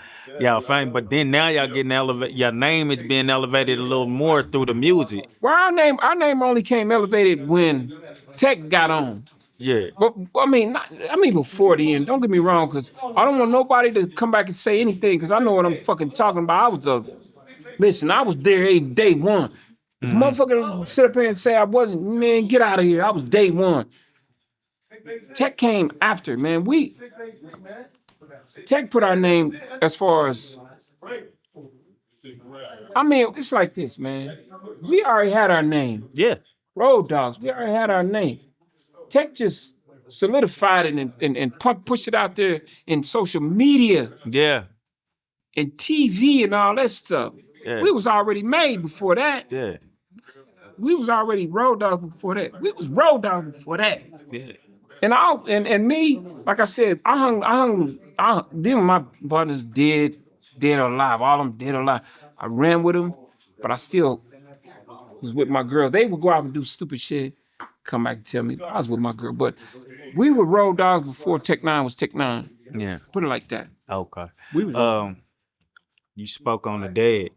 fame. But then now y'all getting elevated. Your name is being elevated a little more through the music. Well, our name only came elevated when Tech got on. Yeah. But I mean before the end. Don't get me wrong, because I don't want nobody to come back and say anything, because I know what I'm fucking talking about. Listen, I was there day one. If motherfucker sit up here and say I wasn't, man, get out of here. I was day one. Tech came after, man. Tech put our name as far as, it's like this, man. We already had our name. Yeah. Road Dogs, we already had our name. Tech just solidified it and pushed it out there in social media. Yeah. And TV and all that stuff. Yeah. We was already made before that. Yeah. We was already Road Dogs before that. We was Road Dogs before that. Yeah. And me, like I said, them my partners dead or alive. All of them dead or alive. I ran with them, but I still was with my girls. They would go out and do stupid shit, come back and tell me I was with my girl. But we were Road Dogs before Tech Nine was Tech Nine. Yeah. Put it like that. Okay. We was you spoke on the dead.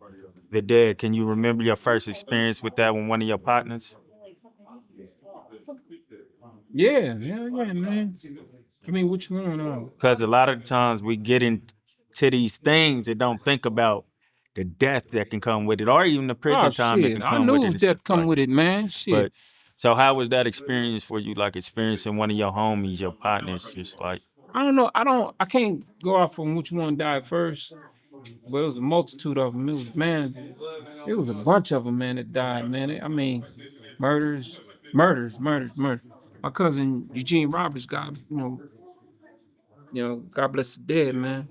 The dead. Can you remember your first experience with that with one of your partners? Yeah, man. I mean, what you want? Because a lot of times we get into these things and don't think about the death that can come with it, or even the prison time that can come with it. I knew death come with it, man. Shit. But, so how was that experience for you? Like experiencing one of your homies, your partners, just like. I don't know. I can't go off from which one died first. But it was a multitude of them. It was a bunch of them, man, that died, man. Murders. My cousin Eugene Roberts God bless the dead, man.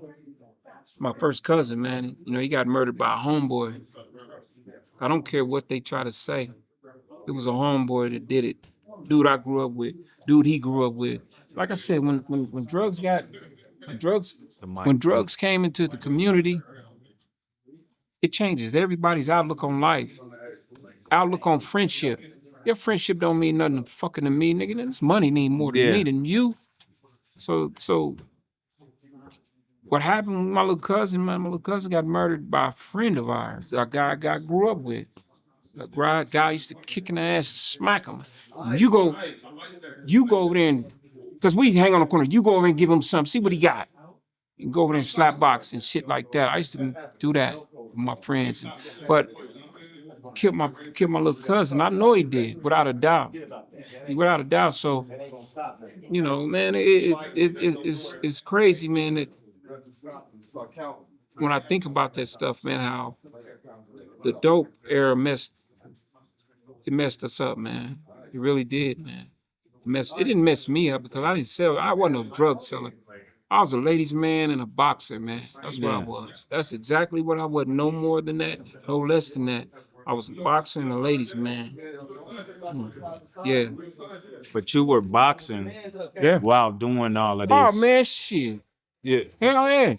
It's my first cousin, man. He got murdered by a homeboy. I don't care what they try to say. It was a homeboy that did it. Dude I grew up with. Dude he grew up with. Like I said, when drugs came into the community, It changes everybody's outlook on life, outlook on friendship. Your friendship don't mean nothing fucking to me, nigga. This money mean more to me than you. So what happened with my little cousin, man? My little cousin got murdered by a friend of ours, a guy I grew up with. A guy used to kick in the ass and smack him. You go over there and, because we hang on the corner, you go over and give him something, see what he got. You can go over there and slap box and shit like that. I used to do that with my friends. But killed my little cousin. I know he did, without a doubt. Without a doubt. So, you know, man, it's crazy, man, that when I think about that stuff, man, how the dope era messed us up, man. It really did, man. It didn't mess me up because I didn't sell. I wasn't a drug seller. I was a ladies' man and a boxer, man. That's what I was. That's exactly what I was. No more than that, no less than that. I was a boxer and a ladies' man. Yeah. But you were boxing while doing all of Oh, this. man, shit. Yeah. Hell yeah.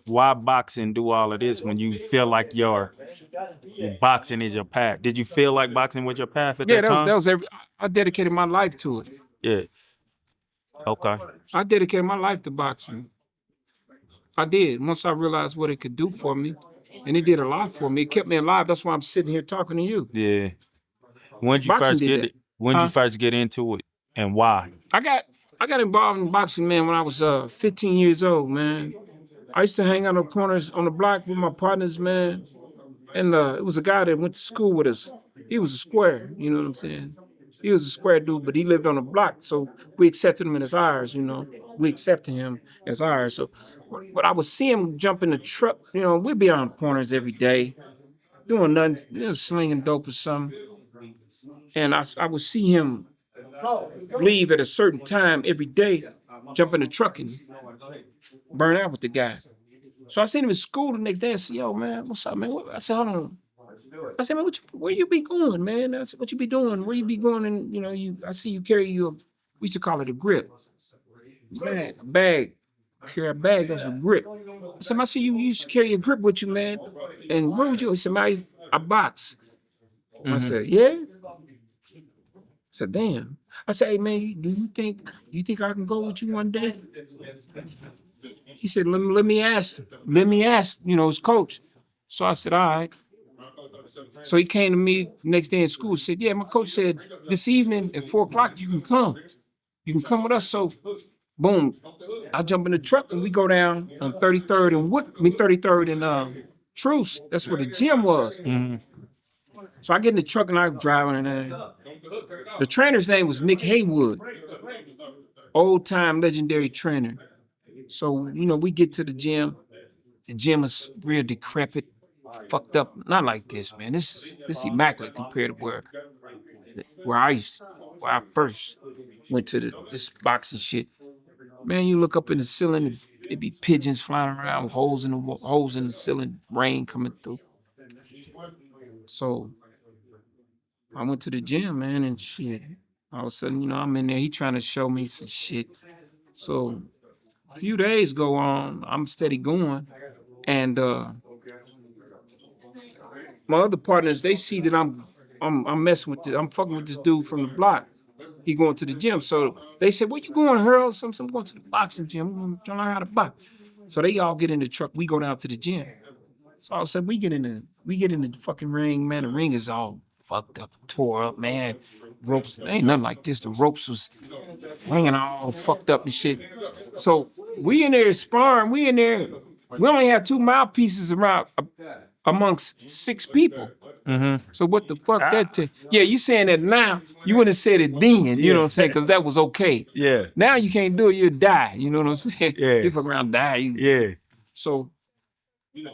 Why boxing do all of this when you feel like your boxing is your path? Did you feel like boxing was your path at that time? That was I dedicated my life to it. Yeah. Okay. I dedicated my life to boxing. I did. Once I realized what it could do for me, and it did a lot for me. It kept me alive. That's why I'm sitting here talking to you. Yeah. When did you first get into it, and why? I got involved in boxing, man, when I was 15 years old, man. I used to hang out on the corners on the block with my partners, man. And it was a guy that went to school with us. He was a square, you know what I'm saying? He was a square dude, but he lived on the block, so we accepted him as ours, you know. We accepted him as ours. So, but I would see him jump in the truck, you know, we'd be on the corners every day, doing nothing, you know, slinging dope or something. And I would see him leave at a certain time every day, jump in the truck and burn out with the guy. So I seen him in school the next day. I said, "Yo, man, what's up, man?" I said, "Hold on." I said, "Man, where you be going, man?" I said, "What you be doing? Where you be going?" And you know, I see you carry we used to call it a grip, man, a bag. Carry a bag that's a grip. I said, "I see you used to carry a grip with you, man. And where would you?" He said, "Man, I box." I said, "Yeah." I said, "Damn." I said, "Hey, man, do you think I can go with you one day?" He said, let me ask, you know, his coach. So I said, all right. So he came to me next day in school and said, yeah, my coach said, this evening at 4 o'clock, you can come. You can come with us. So, boom, I jump in the truck and we go down on 33rd and 33rd and Truce. That's where the gym was. Mm-hmm. So I get in the truck and I'm driving and the trainer's name was Nick Haywood, old time legendary trainer. So, you know, we get to the gym. The gym is real decrepit, fucked up. Not like this, man. This is immaculate compared to where I first went to this boxing shit. Man, you look up in the ceiling, it'd be pigeons flying around, holes in the ceiling, rain coming through. So I went to the gym, man, and shit. All of a sudden, you know, I'm in there. He trying to show me some shit. So a few days go on, I'm steady going, and my other partners, they see that I'm messing with I'm fucking with this dude from the block. He going to the gym, so they said, "Where you going, Harold?" So I'm going to the boxing gym. I'm trying to learn how to box. So they all get in the truck. We go down to the gym. So I said, we get in the fucking ring, man. The ring is all fucked up, tore up, man. Ropes, ain't nothing like this. The ropes was hanging all fucked up and shit. So we in there sparring. We in there. We only have 2 mouthpieces around amongst 6 people. Mm-hmm. So what the fuck yeah, you saying that now, you wouldn't have said it then, you know what I'm saying? Because that was okay. Yeah. Now you can't do it, you'll die, you know what I'm saying? Yeah. You fuck around, die. So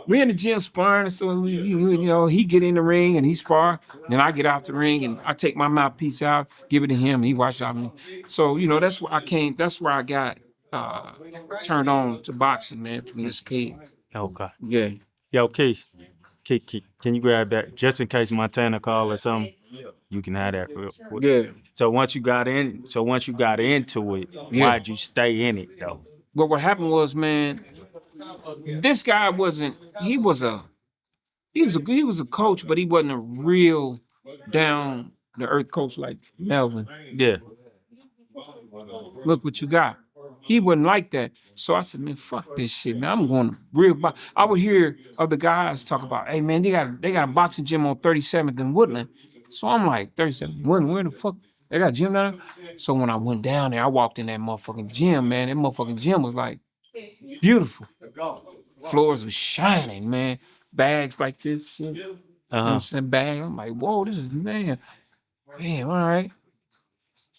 we in the gym sparring, so you know, he get in the ring and he spar, then I get out the ring and I take my mouthpiece out, give it to him, and he watch out me. So, you know, that's where I got turned on to boxing, man, from this kid. Okay. Yeah. Yo, Keith, can you grab that just in case Montana call or something? You can have that real quick. Yeah. So once you got into it, why'd you stay in it though? But what happened was, man, this guy he was a he was a coach, but he wasn't a real down the earth coach like Melvin. Yeah. Look what you got. He wasn't like that. So I said, man, fuck this shit, man. I'm going to real box. I would hear other guys talk about, hey man, they got a boxing gym on 37th and Woodland. So I'm like, 37th Woodland, where the fuck? They got a gym down there? So when I went down there, I walked in that motherfucking gym, man. That motherfucking gym was like beautiful. Floors was shining, man. Bags like this shit. You know what I'm saying? Bag. I'm like, whoa, this is man. Man, all right.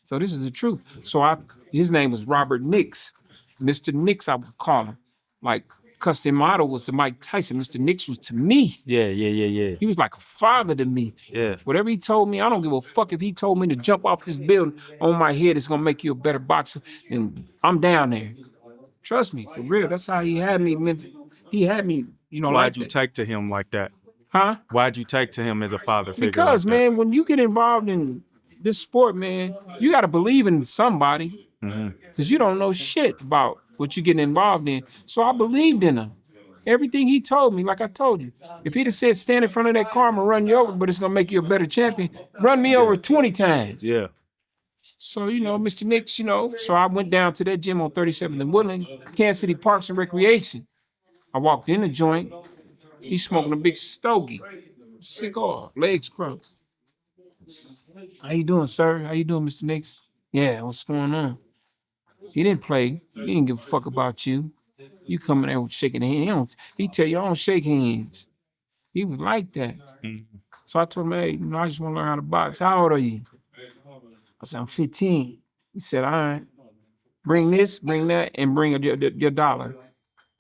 So this is the truth. So his name was Robert Nix. Mr. Nix, I would call him. Like, custom model was to Mike Tyson. Mr. Nix was to me. Yeah. He was like a father to me. Yeah. Whatever he told me, I don't give a fuck if he told me to jump off this building on my head, it's gonna make you a better boxer. And I'm down there. Trust me, for real. That's how he had me. He had me, you know. Why'd like you that. take to him like that? Huh? Why'd you take to him as a father figure? Because, like man, when you get involved in this sport, man, you got to believe in somebody. Because you don't know shit about what you're getting involved in. So I believed in him. Everything he told me, like I told you. If he'd have said, stand in front of that car, I'm going to run you over, but it's going to make you a better champion, run me over 20 times. Yeah. So, you know, Mr. Nix, you know, so I went down to that gym on 37th and Woodland, Kansas City Parks and Recreation. I walked in the joint. He's smoking a big stogie, cigar, legs crossed. How you doing, sir? How you doing, Mr. Nix? Yeah, what's going on? He didn't play. He didn't give a fuck about you. You coming there with shaking hands. He tell you, I don't shake hands. He was like that. So I told him, hey, you know, I just want to learn how to box. How old are you? I said, I'm 15. He said, all right. Bring this, bring that, and bring your dollar.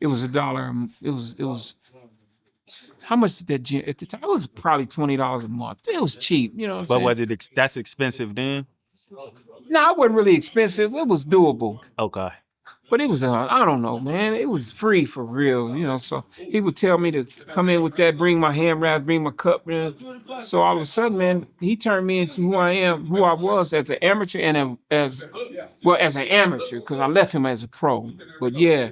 It was $1. It was. How much did that gym at the time? It was probably $20 a month. It was cheap, you know what I'm saying? But was it that's expensive then? No, it wasn't really expensive. It was doable. Okay. But it was, I don't know, man. It was free for real, you know. So he would tell me to come in with that, bring my hand wraps, bring my cup. Man. So all of a sudden, man, he turned me into who I was as an amateur and as an amateur, because I left him as a pro. But yeah,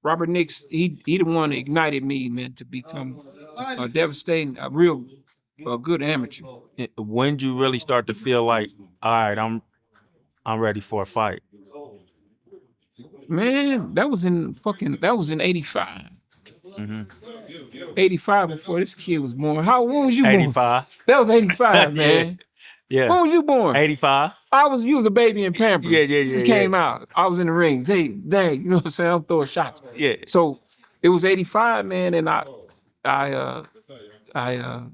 Robert Nix, he the one that ignited me, man, to become a devastating, a good amateur. When did you really start to feel like, all right, I'm ready for a fight? Man, that was in 85. 85 before this kid was born. When was you born? 85. That was 85, man. Yeah. When was you born? 85. You was a baby in Pampers. Yeah. You came out. I was in the ring. Dang, you know what I'm saying? I'm throwing shots. Yeah. So it was 85, man, and I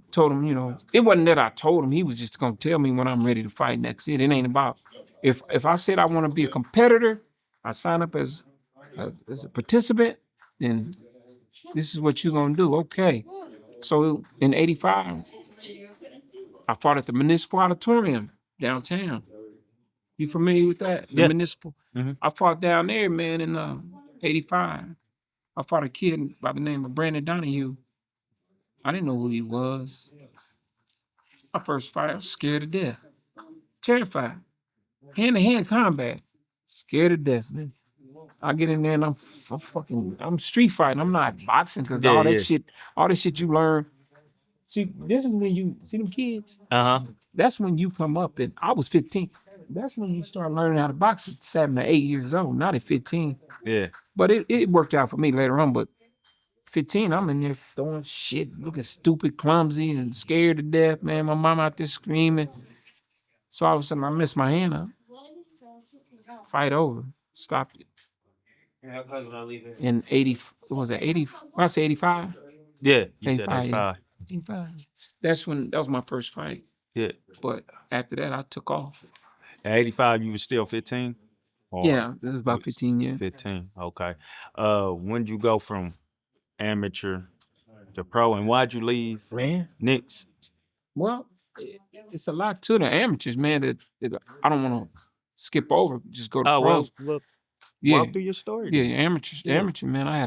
told him, you know, it wasn't that I told him. He was just gonna tell me when I'm ready to fight, and that's it. It ain't about if I said I want to be a competitor, I sign up as a participant, then this is what you're gonna do. Okay. So in 85, I fought at the Municipal Auditorium downtown. You familiar with that? The Municipal. I fought down there, man, in 85. I fought a kid by the name of Brandon Donahue. I didn't know who he was. My first fight, I was scared to death. Terrified. Hand-to-hand combat. Scared to death, man. I get in there and I'm street fighting. I'm not boxing because all that shit you learn. See, this is when you see them kids. That's when you come up, and I was 15. That's when you start learning how to box at 7 or 8 years old, not at 15. Yeah. But it worked out for me later on. But 15, I'm in there throwing shit, looking stupid, clumsy, and scared to death, man. My mom out there screaming. So all of a sudden, I messed my hand up. Fight over. Stopped it. In 80, was it 80? I say 85? Yeah, you said 85. 85. That was my first fight. Yeah. But after that, I took off. At 85, you were still 15? Yeah, it was about 15 years. 15, okay. When did you go from amateur to pro, and why'd you leave Knicks? Well, it's a lot to the amateurs, man, that I don't want to skip over. Just go to pros. Well, walk through your story. Yeah, amateur, man. I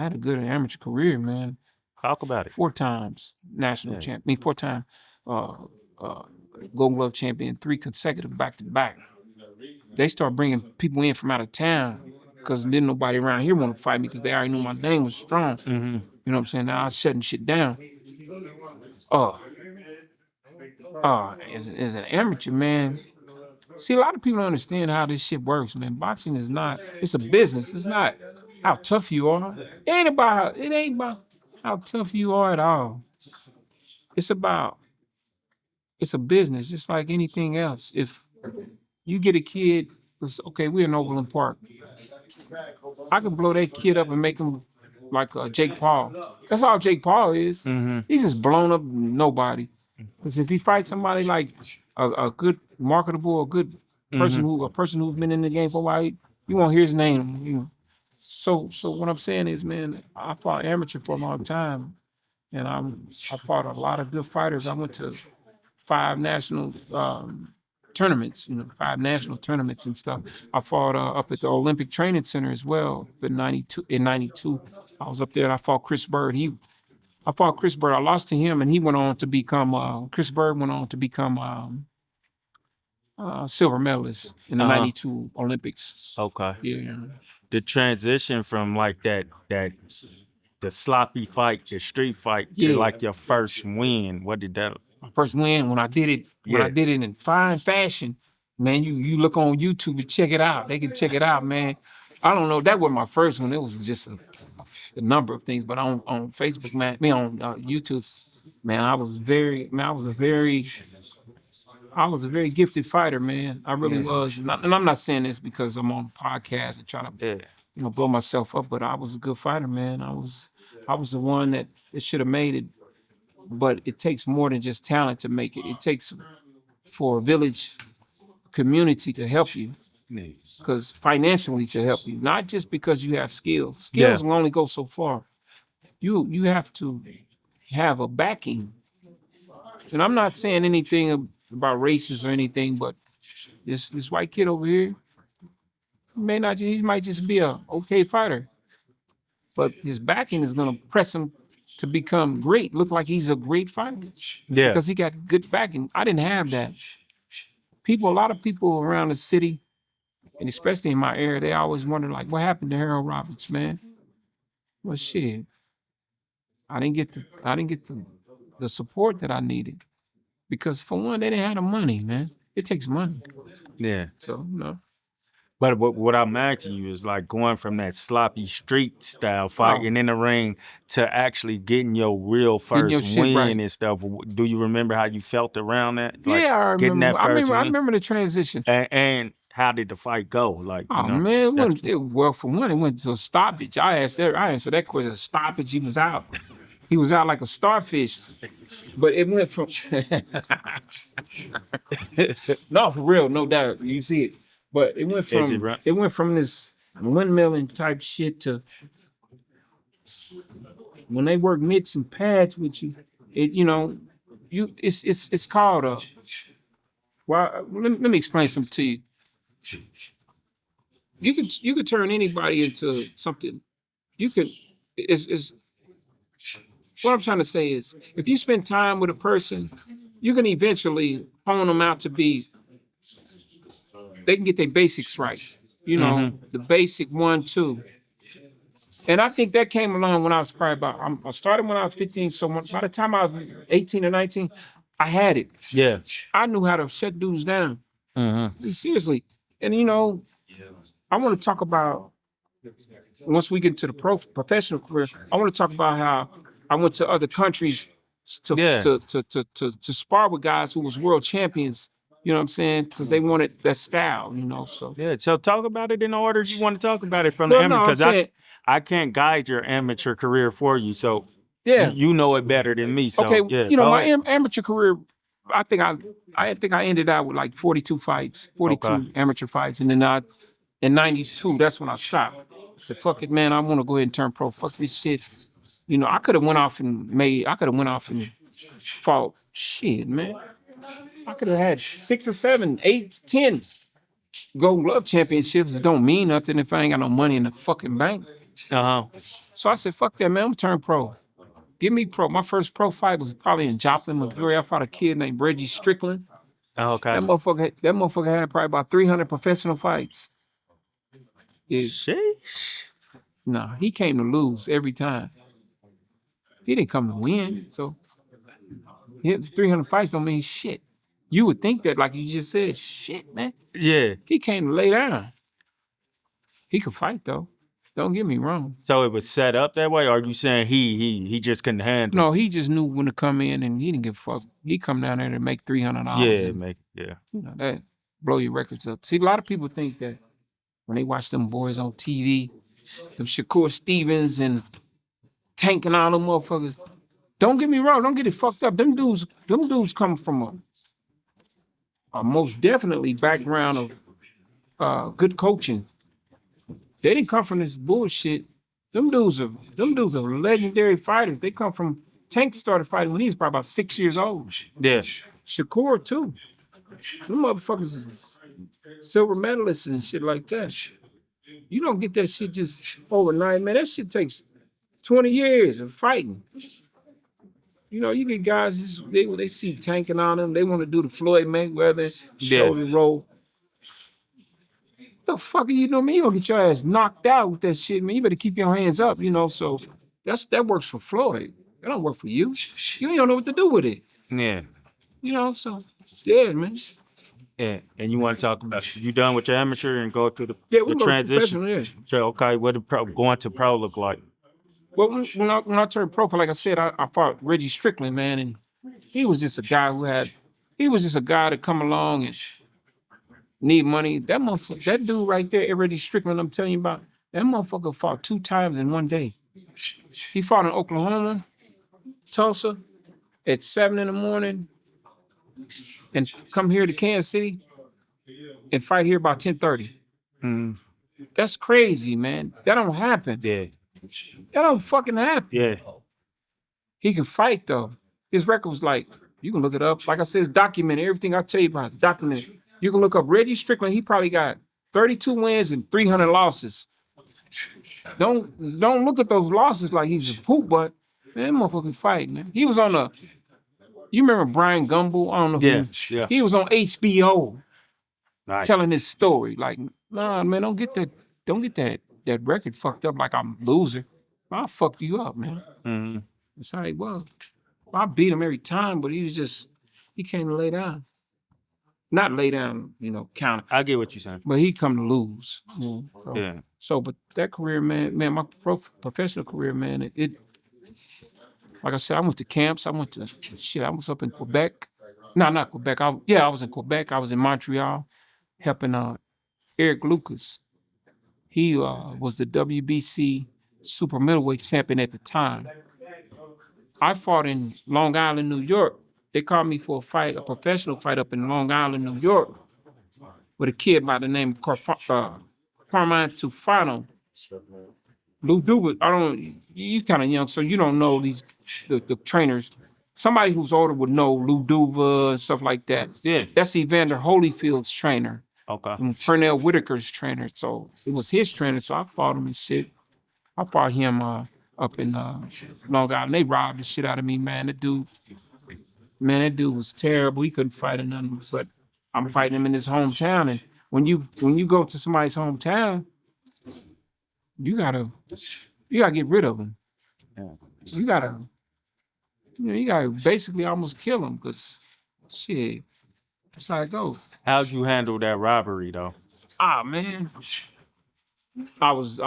had a good amateur career, man. Talk about it. 4 times national champion. 4-time Gold Glove champion, 3 consecutive back-to-back. They start bringing people in from out of town because didn't nobody around here want to fight me because they already knew my name was strong. You know what I'm saying? Now I was shutting shit down. As an amateur, man. See, a lot of people don't understand how this shit works, man. Boxing is not, it's a business. It's not how tough you are. It ain't about how tough you are at all. It's about, it's a business, just like anything else. If you get a kid, okay, we're in Overland Park. I can blow that kid up and make him like Jake Paul. That's all Jake Paul is. He's just blown up nobody. Because if he fights somebody like a good marketable, a good person a person who's been in the game for a while, you won't hear his name. You know. So what I'm saying is, man, I fought amateur for a long time, and I fought a lot of good fighters. I went to 5 national tournaments, 5 national tournaments and stuff. I fought up at the Olympic Training Center as well in '92. In '92, I was up there and I fought Chris Bird. I fought Chris Bird. I lost to him, and he went on to become. Chris Bird went on to become silver medalist in the '92 Olympics. Okay. Yeah. The transition from like the sloppy fight, the street fight, to like your first win. What did that? My first win when I did it. When I did it in fine fashion, man. You look on YouTube and check it out. They can check it out, man. I don't know. That was my first one. It was just a number of things, but on Facebook, man, on YouTube, man, I was a very gifted fighter, man. I really was. And I'm not saying this because I'm on a podcast and trying to, blow myself up, but I was a good fighter, man. I was the one that it should have made it, but it takes more than just talent to make it. It takes for a village community to help you. Because financially to help you, not just because you have skills. Skills will only go so far. You have to have a backing. And I'm not saying anything about races or anything, but this white kid over here, he might just be a okay fighter, but his backing is gonna press him to become great. Look like he's a great fighter. Yeah, because he got good backing. I didn't have that. A lot of people around the city, and especially in my area, they always wonder, like, what happened to Harold Roberts, man? Well, shit, I didn't get the support that I needed because, for one, they didn't have the money, man. It takes money. Yeah. So, no. But what I'm asking you is like going from that sloppy street style fighting in the ring to actually getting your real first win and stuff. Do you remember how you felt around that? Like, yeah, I remember. Getting that first win? I remember the transition. And how did the fight go? Like, man, for one, it went to a stoppage. I answered that question. Stoppage. He was out. He was out like a starfish. But it went from no, for real, no doubt. You see it. But it went from this windmilling type shit to when they work mitts and pads with you, it's called a. Well, let me explain something to you. You could turn anybody into something. It's what I'm trying to say is, if you spend time with a person, you can eventually hone them out to be. They can get their basics right. The basic 1, 2. And I think that came along when I was probably I started when I was 15. So by the time I was 18 or 19, I had it. Yeah. I knew how to shut dudes down. Seriously. And I want to talk about, once we get to the professional career, I want to talk about how I went to other countries to spar with guys who was world champions. You know what I'm saying? Because they wanted that style, so. Yeah, so talk about it in the order you want to talk about it from the amateur. Because I can't guide your amateur career for you, so you know it better than me. So, okay, my amateur career, I think I ended out with like 42 fights, 42 amateur fights. And then in 92, that's when I stopped. I said, fuck it, man, I want to go ahead and turn pro. Fuck this shit. I could have went off and fought. Shit, man. I could have had 6 or 7, 8, 10 Gold Glove championships that don't mean nothing if I ain't got no money in the fucking bank. So I said, fuck that, man. I'm gonna turn pro. Give me pro. My first pro fight was probably in Joplin, Missouri. I fought a kid named Reggie Strickland. Oh, okay. That motherfucker had probably about 300 professional fights. Sheesh. No, he came to lose every time. He didn't come to win. So his 300 fights don't mean shit. You would think that, like you just said, shit, man. Yeah. He came to lay down. He could fight though. Don't get me wrong. So it was set up that way, or are you saying he just couldn't handle? No, he just knew when to come in, and he didn't give a fuck. He come down there to make $300. Yeah. You know that blow your records up. See, a lot of people think that when they watch them boys on TV, them Shakur Stevens and Tank and all them motherfuckers. Don't get me wrong. Don't get it fucked up. Them dudes come from a most definitely background of good coaching. They didn't come from this bullshit. Them dudes are legendary fighters. They come from Tank started fighting when he was probably about 6 years old. Yeah. Shakur too. Them motherfuckers is silver medalists and shit like that. You don't get that shit just overnight, man. That shit takes 20 years of fighting. You know, you get guys just they see Tanking on them, they want to do the Floyd Mayweather shoulder roll. The fuck are you doing? Man, you gonna get your ass knocked out with that shit, man. You better keep your hands up, you know. So that works for Floyd. That don't work for you. You don't know what to do with it. Yeah. You know, so yeah, man. Yeah. And you want to talk about you done with your amateur and go to the We transition? Yeah. So okay, what did going to pro look like? Well, when I turned pro, like I said, I fought Reggie Strickland, man, and he was just a guy to come along and need money. That motherfucker, that dude right there, Reggie Strickland, I'm telling you about, that motherfucker fought 2 times in one day. He fought in Oklahoma, Tulsa, at 7 a.m, and come here to Kansas City and fight here about 10:30. That's crazy, man. That don't happen. Yeah. That don't fucking happen. Yeah. He can fight though. His record was like, you can look it up. Like I said, it's documented. Everything I tell you about it, documented. You can look up Reggie Strickland. He probably got 32 wins and 300 losses. Don't look at those losses like he's a poop butt. Man, that motherfucking fight, man. He was on you remember Brian Gumbel? I don't know if Yeah. he was on HBO Nice. telling his story. Like, nah, man, don't get that record fucked up like I'm a loser. I'll fuck you up, man. Mm-hmm. That's how he was. I beat him every time, but he came to lay down. Not lay down, you know, counter. I get what you're saying. But he come to lose. You know, Yeah. So, but that career, man, my professional career, man, it like I said, I went to camps. I was up in Quebec. No, not Quebec. I was in Quebec. I was in Montreal helping Eric Lucas. He was the WBC super middleweight champion at the time. I fought in Long Island, New York. They called me for a professional fight up in Long Island, New York, with a kid by the name of Carmine Tufano. Lou Duva, you kind of young, so you don't know the trainers. Somebody who's older would know Lou Duva and stuff like that. Yeah. That's Evander Holyfield's trainer. Okay. And Pernell Whitaker's trainer. So it was his trainer, so I fought him and shit. I fought him up in Long Island. They robbed the shit out of me, man. That dude was terrible. He couldn't fight or nothing. But I'm fighting him in his hometown. And when you go to somebody's hometown, you gotta get rid of him. Yeah. You gotta basically almost kill him, because shit, that's how it goes. How'd you handle that robbery though? Man. I was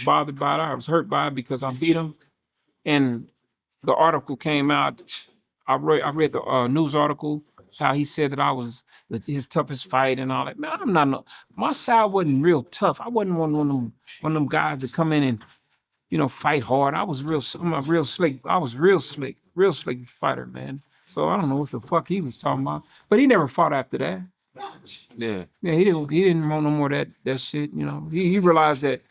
bothered by it. I was hurt by it because I beat him. And the article came out. I read the news article, how he said that I was his toughest fight and all that. Man, I'm not. My style wasn't real tough. I wasn't one of them guys that come in and, you know, fight hard. I'm a real slick. I was real slick fighter, man. So I don't know what the fuck he was talking about. But he never fought after that. Yeah. Yeah, he didn't want no more of that shit, you know. He realized that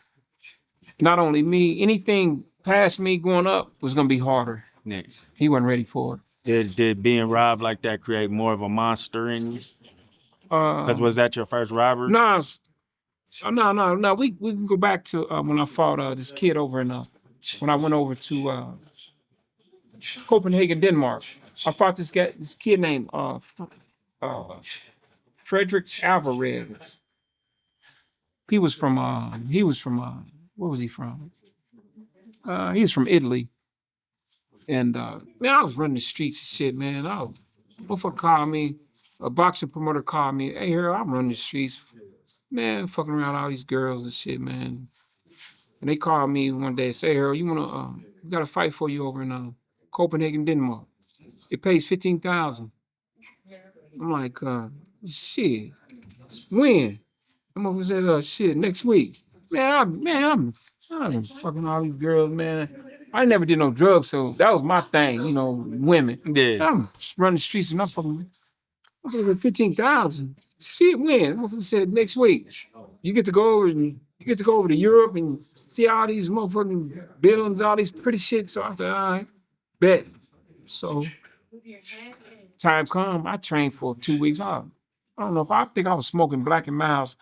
not only me, anything past me going up was gonna be harder. Yeah. He wasn't ready for it. Did being robbed like that create more of a monster in you? Because was that your first robbery? No. We can go back to when I fought this kid over in when I went over to Copenhagen, Denmark. I fought this kid named Frederick Alvarez. He was from where was he from? He was from Italy. And man, I was running the streets and shit, man. Motherfucker called me, a boxing promoter called me, hey, Harold, I'm running the streets. Man, fucking around all these girls and shit, man. And they called me one day and say, Harold, we got a fight for you over in Copenhagen, Denmark. It pays 15,000. I'm like, shit, when? I'm over said, shit, next week. I'm fucking all these girls, man. I never did no drugs, so that was my thing, women. Yeah. I'm running the streets and I'm fucking 15,000. Shit, when? Motherfucker said next week. You get to go over to Europe and see all these motherfucking buildings, all these pretty shit. So I said, all right, bet. So time come, I trained for 2 weeks. I don't know I think I was smoking Black and Miles.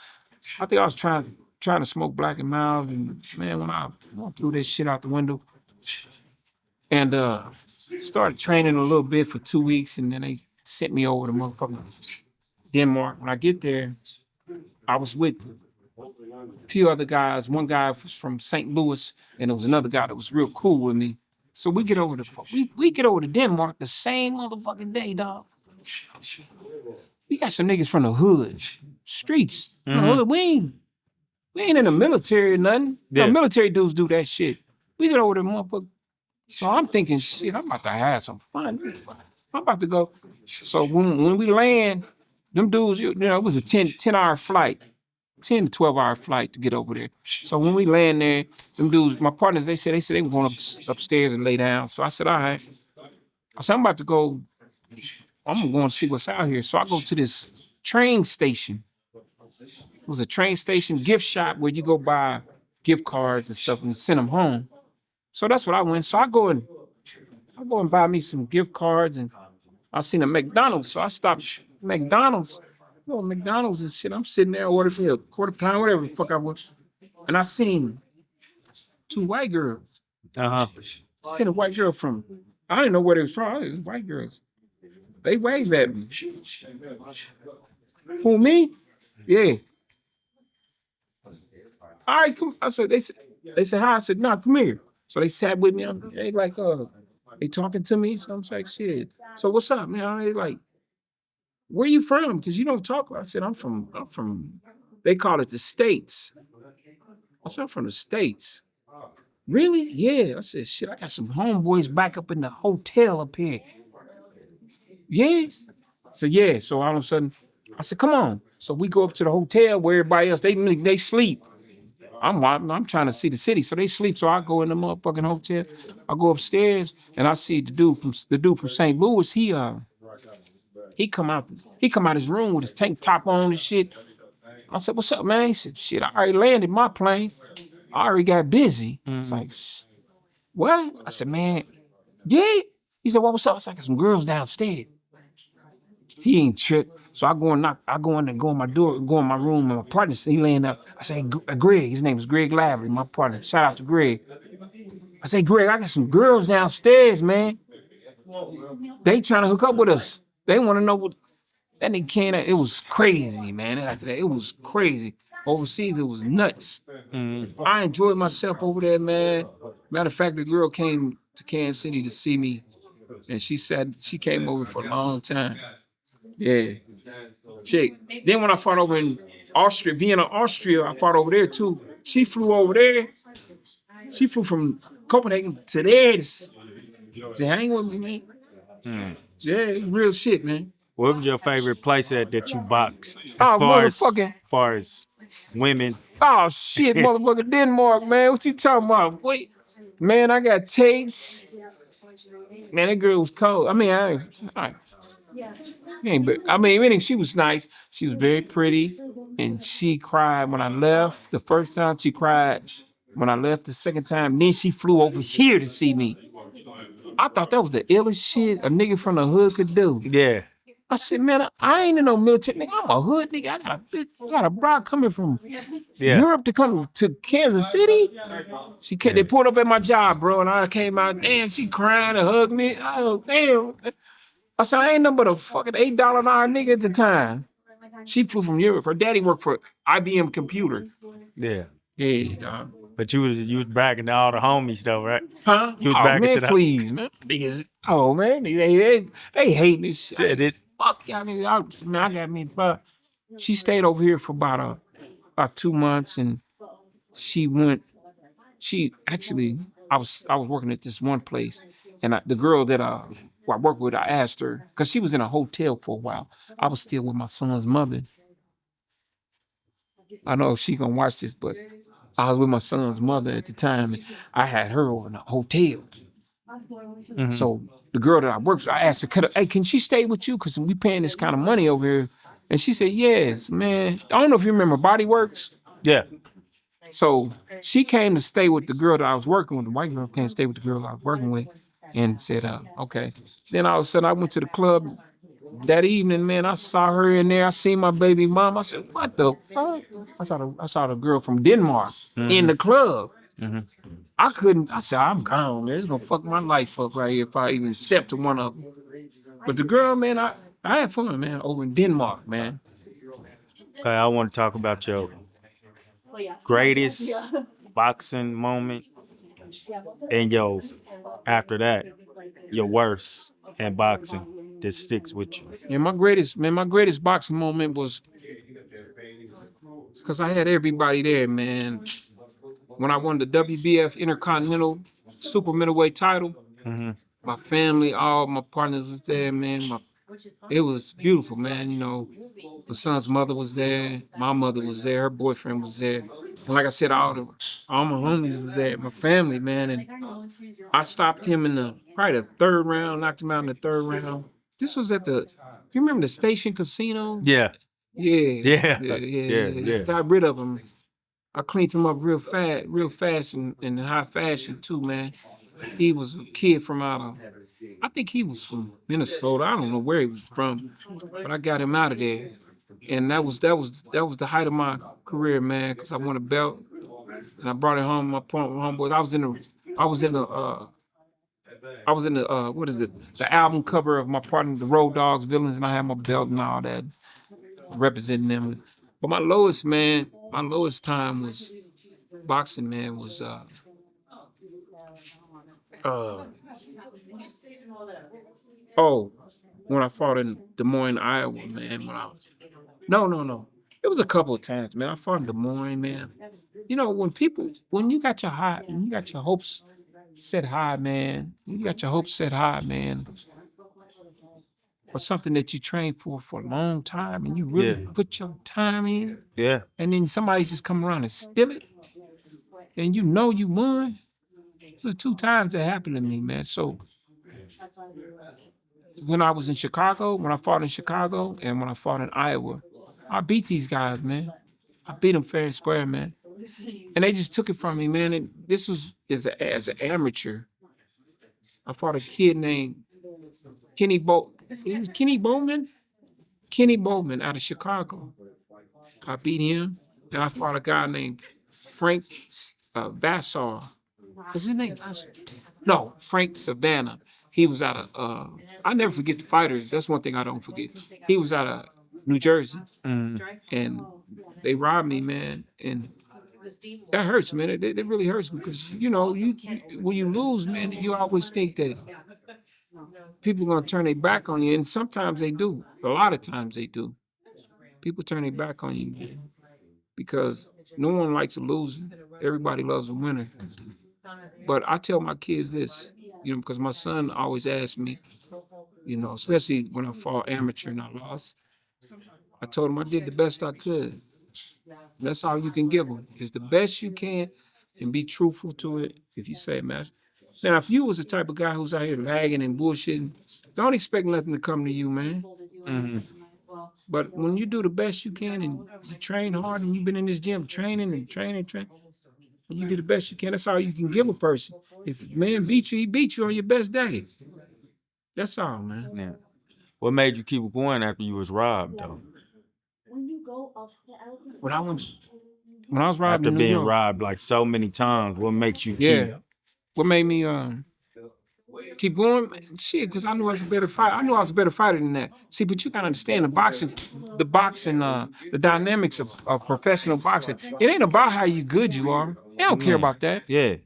I think I was trying to smoke Black and Miles, and man, when I threw this shit out the window and started training a little bit for 2 weeks, and then they sent me over to motherfucking Denmark. When I get there, I was with a few other guys. One guy was from St. Louis, and there was another guy that was real cool with me. So we get over to Denmark the same motherfucking day, dog. We got some niggas from the hood, streets. Mm-hmm. The hood. We ain't in the military or nothing. Yeah. No, military dudes do that shit. We get over there, motherfucker. So I'm thinking, shit, I'm about to have some fun. I'm about to go. So when we land, them dudes, it was a 10-hour flight. 10 to 12-hour flight to get over there. So when we land there, them dudes, my partners, they said they were going upstairs and lay down. So I said, all right. I said, I'm about to go. I'm going to see what's out here. So I go to this train station. It was a train station gift shop where you go buy gift cards and stuff and send them home. So that's what I went. So I go and buy me some gift cards, and I seen a McDonald's. So I stopped McDonald's. McDonald's and shit. I'm sitting there, ordered me a quarter pound, whatever the fuck I was. And I seen 2 white girls. Uh-huh. Then a white girl from, I didn't know where they was from. It was white girls. They waved at me. Who, me? Yeah. All right, come. I said, they said, hi. I said, nah, come here. So they sat with me. They like, they talking to me. So I'm like, shit. So what's up, man? They like, where you from? Because you don't talk. I said, I'm from, they call it the States. I said, I'm from the States. Really? Yeah. I said, shit, I got some homeboys back up in the hotel up here. Yeah? I said, yeah. So all of a sudden, I said, come on. So we go up to the hotel where everybody else, they sleep. I'm trying to see the city. So they sleep. So I go in the motherfucking hotel. I go upstairs and I see the dude from St. Louis. He come out his room with his tank top on and shit. I said, what's up, man? He said, shit, I already landed my plane. I already got busy. Mm-hmm. It's like, what? I said, man, yeah. He said, well, what's up? I said, I got some girls downstairs. He ain't tripped. So I go in my door, go in my room, and my partner, he laying up. I say, Greg, his name is Greg Lavery, my partner. Shout out to Greg. I say, Greg, I got some girls downstairs, man. They trying to hook up with us. They want to know what that nigga can. It was crazy, man. After that, it was crazy. Overseas, it was nuts. Mm-hmm. I enjoyed myself over there, man. Matter of fact, the girl came to Kansas City to see me, and she said she came over for a long time. Yeah. Chick. Then when I fought over in Vienna, Austria, I fought over there too. She flew over there. She flew from Copenhagen to there to hang with me, man. Mm. Yeah, it's real shit, man. What was your favorite place that you boxed? As far as women. Oh shit, motherfucker, Denmark, man. What you talking about? Wait, man, I got tapes. Man, that girl was cold. I mean, she was nice. She was very pretty, and she cried when I left. The first time she cried when I left. The second time, then she flew over here to see me. I thought that was the illest shit a nigga from the hood could do. Yeah. I said, man, I ain't in no military. Nigga, I'm a hood nigga. I got a bride coming from Europe to come to Kansas City. They pulled up at my job, bro, and I came out. Damn, she crying and hugged me. Oh, damn. I said, I ain't nothing but a fucking $8 an hour nigga at the time. She flew from Europe. Her daddy worked for IBM Computer. Yeah. Yeah. But you was bragging to all the homies though, right? Huh? You was Oh bragging man, to the please, man. Niggas, oh man, they hate this shit. said this. Fuck y'all niggas. Man, I got me. But she stayed over here for about 2 months, and she went. She actually, I was working at this one place, and the girl that who I worked with, I asked her because she was in a hotel for a while. I was still with my son's mother. I know she gonna watch this, but I was with my son's mother at the time, and I had her over in a hotel. Mhm. So the girl that I worked with, I asked her, hey, can she stay with you? Because we paying this kind of money over here. And she said, yes, man. I don't know if you remember Body Works. Yeah. So she came to stay with the girl that I was working with. The white girl came to stay with the girl I was working with and said, okay. Then all of a sudden I went to the club that evening, man. I saw her in there. I seen my baby mom. I said, what the fuck? I saw the girl from Denmark in the club. I couldn't. I said, I'm gone, man. It's gonna fuck my life up right here if I even step to one of them. But the girl, man, I had fun, man, over in Denmark, man. Okay, I want to talk about your greatest boxing moment and your after that, your worst in boxing that sticks with you. And my greatest boxing moment was because I had everybody there, man. When I won the WBF Intercontinental Super Middleweight title, my family, all my partners was there, man. It was beautiful, man. You know, my son's mother was there, my mother was there, her boyfriend was there. And like I said, all my homies was there, my family, man. And I stopped him in probably the third round, knocked him out in the third round. This was at you remember the Station Casino? Yeah. Yeah. Got rid of him. I cleaned him up real fast and in high fashion too, man. He was a kid from I think he was from Minnesota. I don't know where he was from, but I got him out of there. And that was the height of my career, man, because I won a belt and I brought it home. My homeboys. I was in the what is it? The album cover of my partner, the Road Dogs Villains, and I had my belt and all that, representing them. But my lowest time was boxing, man, was when I fought in Des Moines, Iowa, man. No. It was a couple of times, man. I fought in Des Moines, man. You know, when you got your hopes set high, man. You got your hopes set high, man, for something that you trained for a long time, and you really put your time in. Yeah. And then somebody just come around and steal it, and you know you won. So 2 times that happened to me, man. So when I was in Chicago, when I fought in Chicago, and when I fought in Iowa, I beat these guys, man. I beat them fair and square, man. And they just took it from me, man. And this was as an amateur. I fought a kid named Kenny Bowman. Kenny Bowman out of Chicago. I beat him. And I fought a guy named Frank Vassar. Is his name Vassar? No, Frank Savannah. He was out of, I never forget the fighters. That's one thing I don't forget. He was out of New Jersey. And they robbed me, man. And that hurts, man. It really hurts because, you know, when you lose, man, you always think that people are going to turn their back on you. And sometimes they do. A lot of times they do. People turn their back on you, man, because no one likes a loser. Everybody loves a winner. But I tell my kids this, you know, because my son always asks me, you know, especially when I fought amateur and I lost, I told him I did the best I could. That's all you can give them. It's the best you can and be truthful to it. If you say, man. Now, if you was the type of guy who's out here lagging and bullshitting, don't expect nothing to come to you, man. But when you do the best you can and you train hard and you've been in this gym training, and you do the best you can, that's all you can give a person. If a man beat you, he beat you on your best day. That's all, man. Yeah. What made you keep going after you was robbed, though? When I was robbed After in New being York, robbed like so many times, what makes you keep? what made me keep going? Shit, because I knew I was a better fighter. I knew I was a better fighter than that. See, but you gotta understand the dynamics of professional boxing. It ain't about how good you are. They don't care about that. Yeah.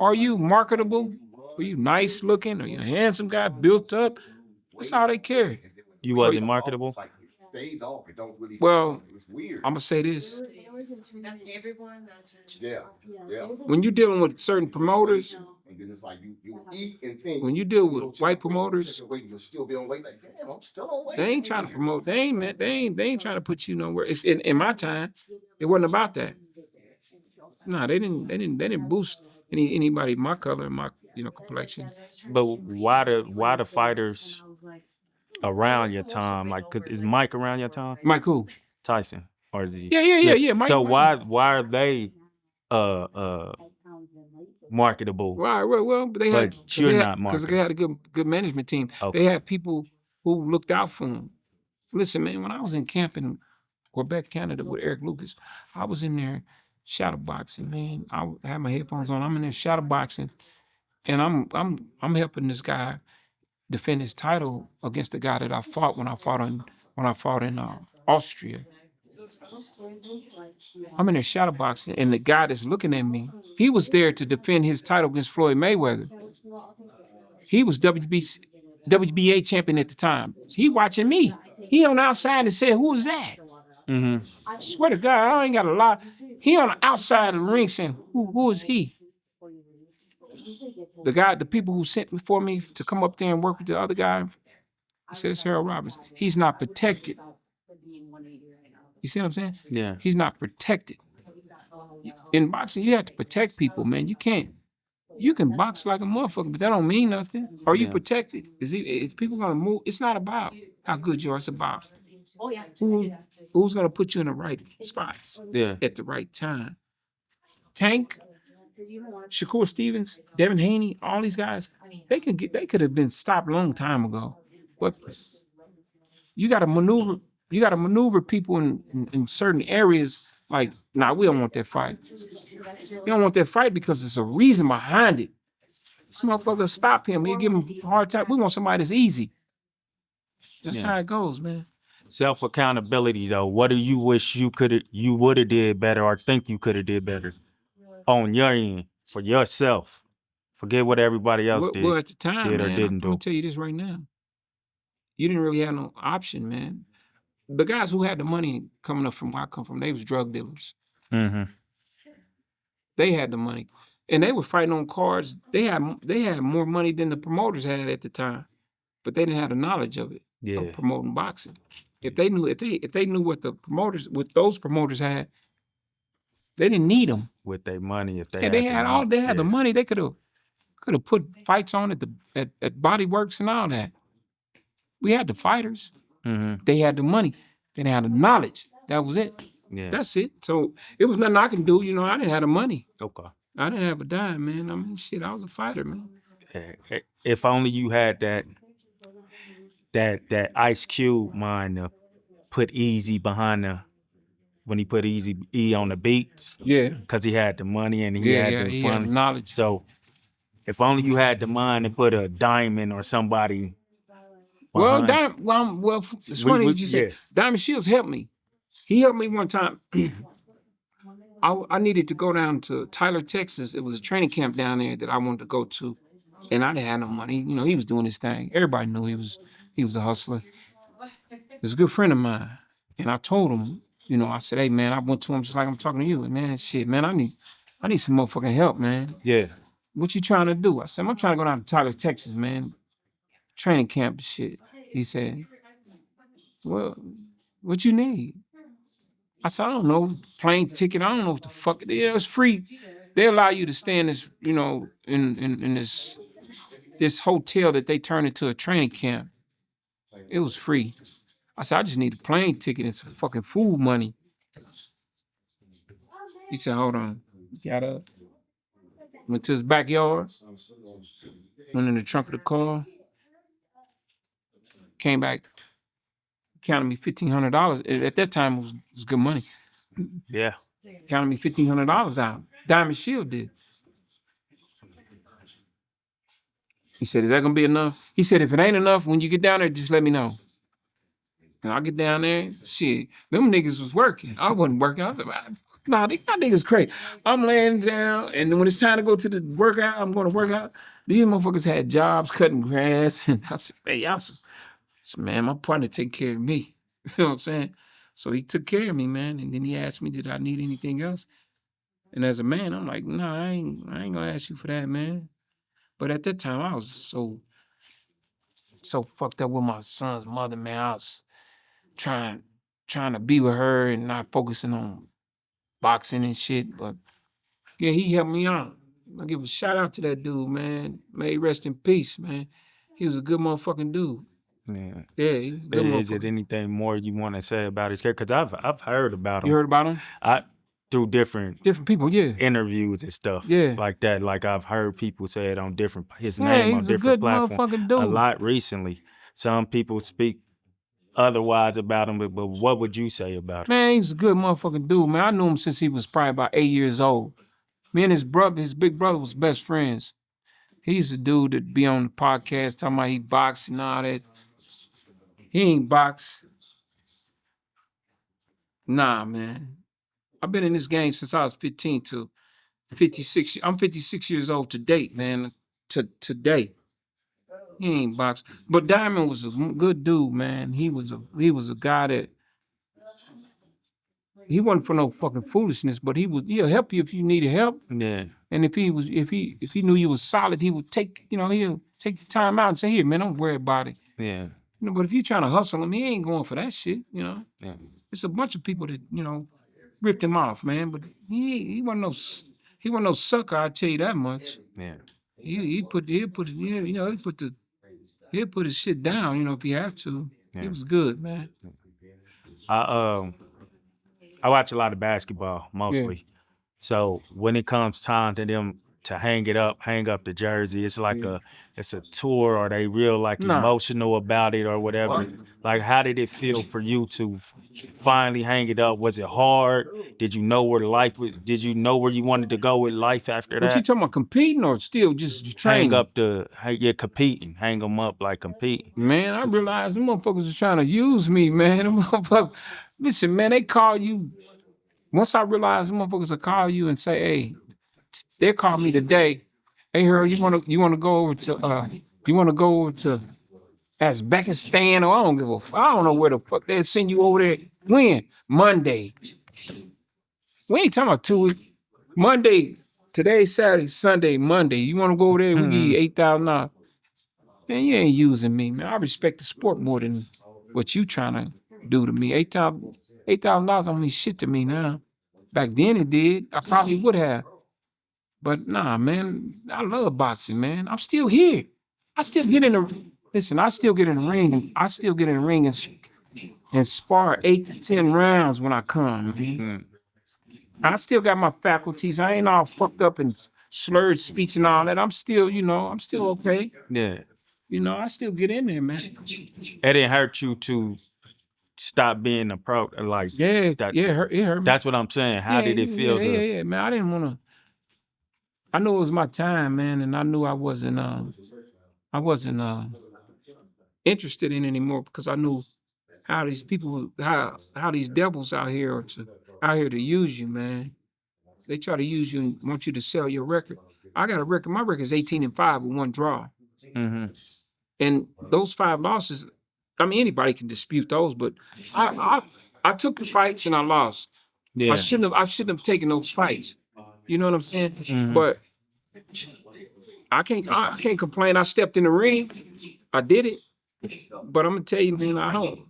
Are you marketable? Are you nice looking? Are you a handsome guy, built up? That's all they care. You wasn't marketable? Well, I'm gonna say this. When you're dealing with certain promoters, when you deal with white promoters, they ain't trying to promote. They ain't trying to put you nowhere. It's in my time, it wasn't about that. No, they didn't boost anybody my color and my complexion. But why the fighters around your time? Like, cause is Mike around your time? Mike who? Tyson, or is he? Yeah. Mike, So Mike. why are they marketable? Right. Well, but they had, but you're not because marketable. they had a good management team. Okay. They had people who looked out for them. Listen, man, when I was in camp in Quebec, Canada, with Eric Lucas, I was in there shadow boxing, man. I had my headphones on. I'm in there shadow boxing, and I'm helping this guy defend his title against the guy that I fought when I fought in Austria. I'm in there shadow boxing, and the guy that's looking at me, he was there to defend his title against Floyd Mayweather. He was WBA champion at the time. He watching me. He on the outside and said, "Who is that?" Mm-hmm. I swear to God, I ain't got a lot. He on the outside of the ring saying, "Who is he?" The people who sent for me to come up there and work with the other guy, he said, "It's Harold Roberts. He's not protected." You see what I'm saying? Yeah. He's not protected. In boxing, you have to protect people, man. You can't. You can box like a motherfucker, but that don't mean nothing. Are you protected? Is people gonna move? It's not about how good you are. It's about who's gonna put you in the right spots at the right time. Tank, Shakur Stevens, Devin Haney, all these guys, they could have been stopped a long time ago. But you gotta maneuver people in certain areas. Like, nah, we don't want that fight. We don't want that fight because there's a reason behind it. This motherfucker stop him. He'll give him a hard time. We want somebody that's easy. That's how it goes, man. Self accountability, though. What do you wish you would have did better, or think you could have did better on your end for yourself? Forget what everybody else did. Well, at the time, did or man, didn't I'm do. gonna tell you this right now. You didn't really have no option, man. The guys who had the money coming up from where I come from, they was drug dealers. Mm-hmm. They had the money, and they were fighting on cards. They had more money than the promoters had at the time, but they didn't have the knowledge of it. Of promoting boxing. If they knew what those promoters had, they didn't need them. With their money, if they had the money, they could have put fights on at Body Works and all that. We had the fighters. Mm-hmm. They had the money. They didn't have the knowledge. That was it. Yeah. That's it. So it was nothing I can do. I didn't have the money. Okay. I didn't have a dime, man. I mean, shit, I was a fighter, man. If only you had that Ice Cube mind to put Easy behind when he put Easy E on the beats. Yeah. Because he had the money and he had the fun. Had knowledge. So if only you had the mind to put a Diamond or somebody behind. Well, it's funny that you said Diamond Shields helped me. He helped me one time. I needed to go down to Tyler, Texas. It was a training camp down there that I wanted to go to. And I didn't have no money. He was doing his thing. Everybody knew he was a hustler. He was a good friend of mine. And I told him, I said, "Hey, man," I went to him just like I'm talking to you. And, man, shit, man, I need some motherfucking help, man. Yeah. What you trying to do? I said, "I'm trying to go down to Tyler, Texas, man. Training camp and shit." He said, "Well, what you need?" I said, "I don't know, plane ticket. I don't know what the fuck it is. It's free. They allow you to stay in this, in this hotel that they turned into a training camp. It was free." I said, "I just need a plane ticket and some fucking food money." He said, "Hold on." Got up, went to his backyard, went in the trunk of the car, came back, counted me $1,500. At that time, it was good money. Yeah. Counted me $1,500 out. Diamond Shield did. He said, "Is that gonna be enough?" He said, "If it ain't enough, when you get down there, just let me know." And I get down there, shit, them niggas was working. I wasn't working. I was like, Nah, these niggas crazy. I'm laying down, and when it's time to go to the workout, I'm going to work out. These motherfuckers had jobs cutting grass, and I said, "Hey, y'all, man, my partner take care of me." You know what I'm saying? So he took care of me, man, and then he asked me, "Did I need anything else?" And as a man, I'm like, "Nah, I ain't gonna ask you for that, man." But at that time, I was so fucked up with my son's mother, man. I was trying to be with her and not focusing on boxing and shit. But yeah, he helped me out. I give a shout out to that dude, man. May he rest in peace, man. He was a good motherfucking dude. Yeah. Yeah, he was a good Is it motherfucker. anything more you want to say about his character? Because I've heard about him. You heard about him? Through different people, yeah, interviews and stuff, yeah, like that. Like I've heard people say it on his yeah. name He on was a different good platforms motherfucking dude. a lot recently. Some people speak otherwise about him, but what would you say about him? Man, he was a good motherfucking dude, man. I knew him since he was probably about 8 years old. Me and his big brother, was best friends. He's the dude that be on the podcast talking about he boxed and all that. He ain't boxed. Nah, man. I've been in this game since I was 15 to 56. I'm 56 years old to date, man. Today. He ain't boxed. But Diamond was a good dude, man. He was a guy that he wasn't for no fucking foolishness, but he'll help you if you needed help. Yeah. And if he knew you was solid, he would he'll take the time out and say, "Here, man, don't worry about it." Yeah. But if you trying to hustle him, he ain't going for that shit, Yeah. It's a bunch of people that, ripped him off, man. But he wasn't no sucker, I tell you that much. Yeah. He'll put his shit down, if he have to. Yeah. He was good, man. I watch a lot of basketball mostly. So when it comes time to them to hang up the jersey, it's like it's a tour, or they real emotional about it or whatever. What? Like, how did it feel for you to finally hang it up? Was it hard? Did you know where did you know where you wanted to go with life after that? What you talking about, competing or still just training? Competing. Hang them up like competing. Man, I realized them motherfuckers are trying to use me, man. Them motherfuckers, listen, man, they call you. Once I realized them motherfuckers will call you and say, "Hey," they call me today. "Hey, Harold, you wanna go over to Uzbekistan?" Or I don't give a fuck. I don't know where the fuck they'll send you over there. When? Monday. We ain't talking about 2 weeks. Monday. Today, Saturday, Sunday, Monday. You wanna go over there? We give you $8,000. Man, you ain't using me, man. I respect the sport more than what you trying to do to me. $8,000 don't mean shit to me now. Back then it did. I probably would have. But nah, man, I love boxing, man. I'm still here. I still get in the ring. I still get in the ring and spar 8 to 10 rounds when I come, man. I still got my faculties. I ain't all fucked up and slurred speech and all that. I'm still okay. Yeah. I still get in there, man. It didn't hurt you to stop being a pro, like it hurt me. That's what I'm saying. How did it feel? Yeah, man. I didn't want to. I knew it was my time, man, and I knew I wasn't interested in anymore, because I knew how these people, how these devils out here to use you, man. They try to use you and want you to sell your record. I got a record. My record is 18-5 with 1 draw. Mm-hmm. And those 5 losses, I mean, anybody can dispute those, but I took the fights and I lost. Yeah. I shouldn't have taken those fights. You know what I'm saying? Mm-hmm. But I can't complain. I stepped in the ring. I did it. But I'm gonna tell you, man, I don't.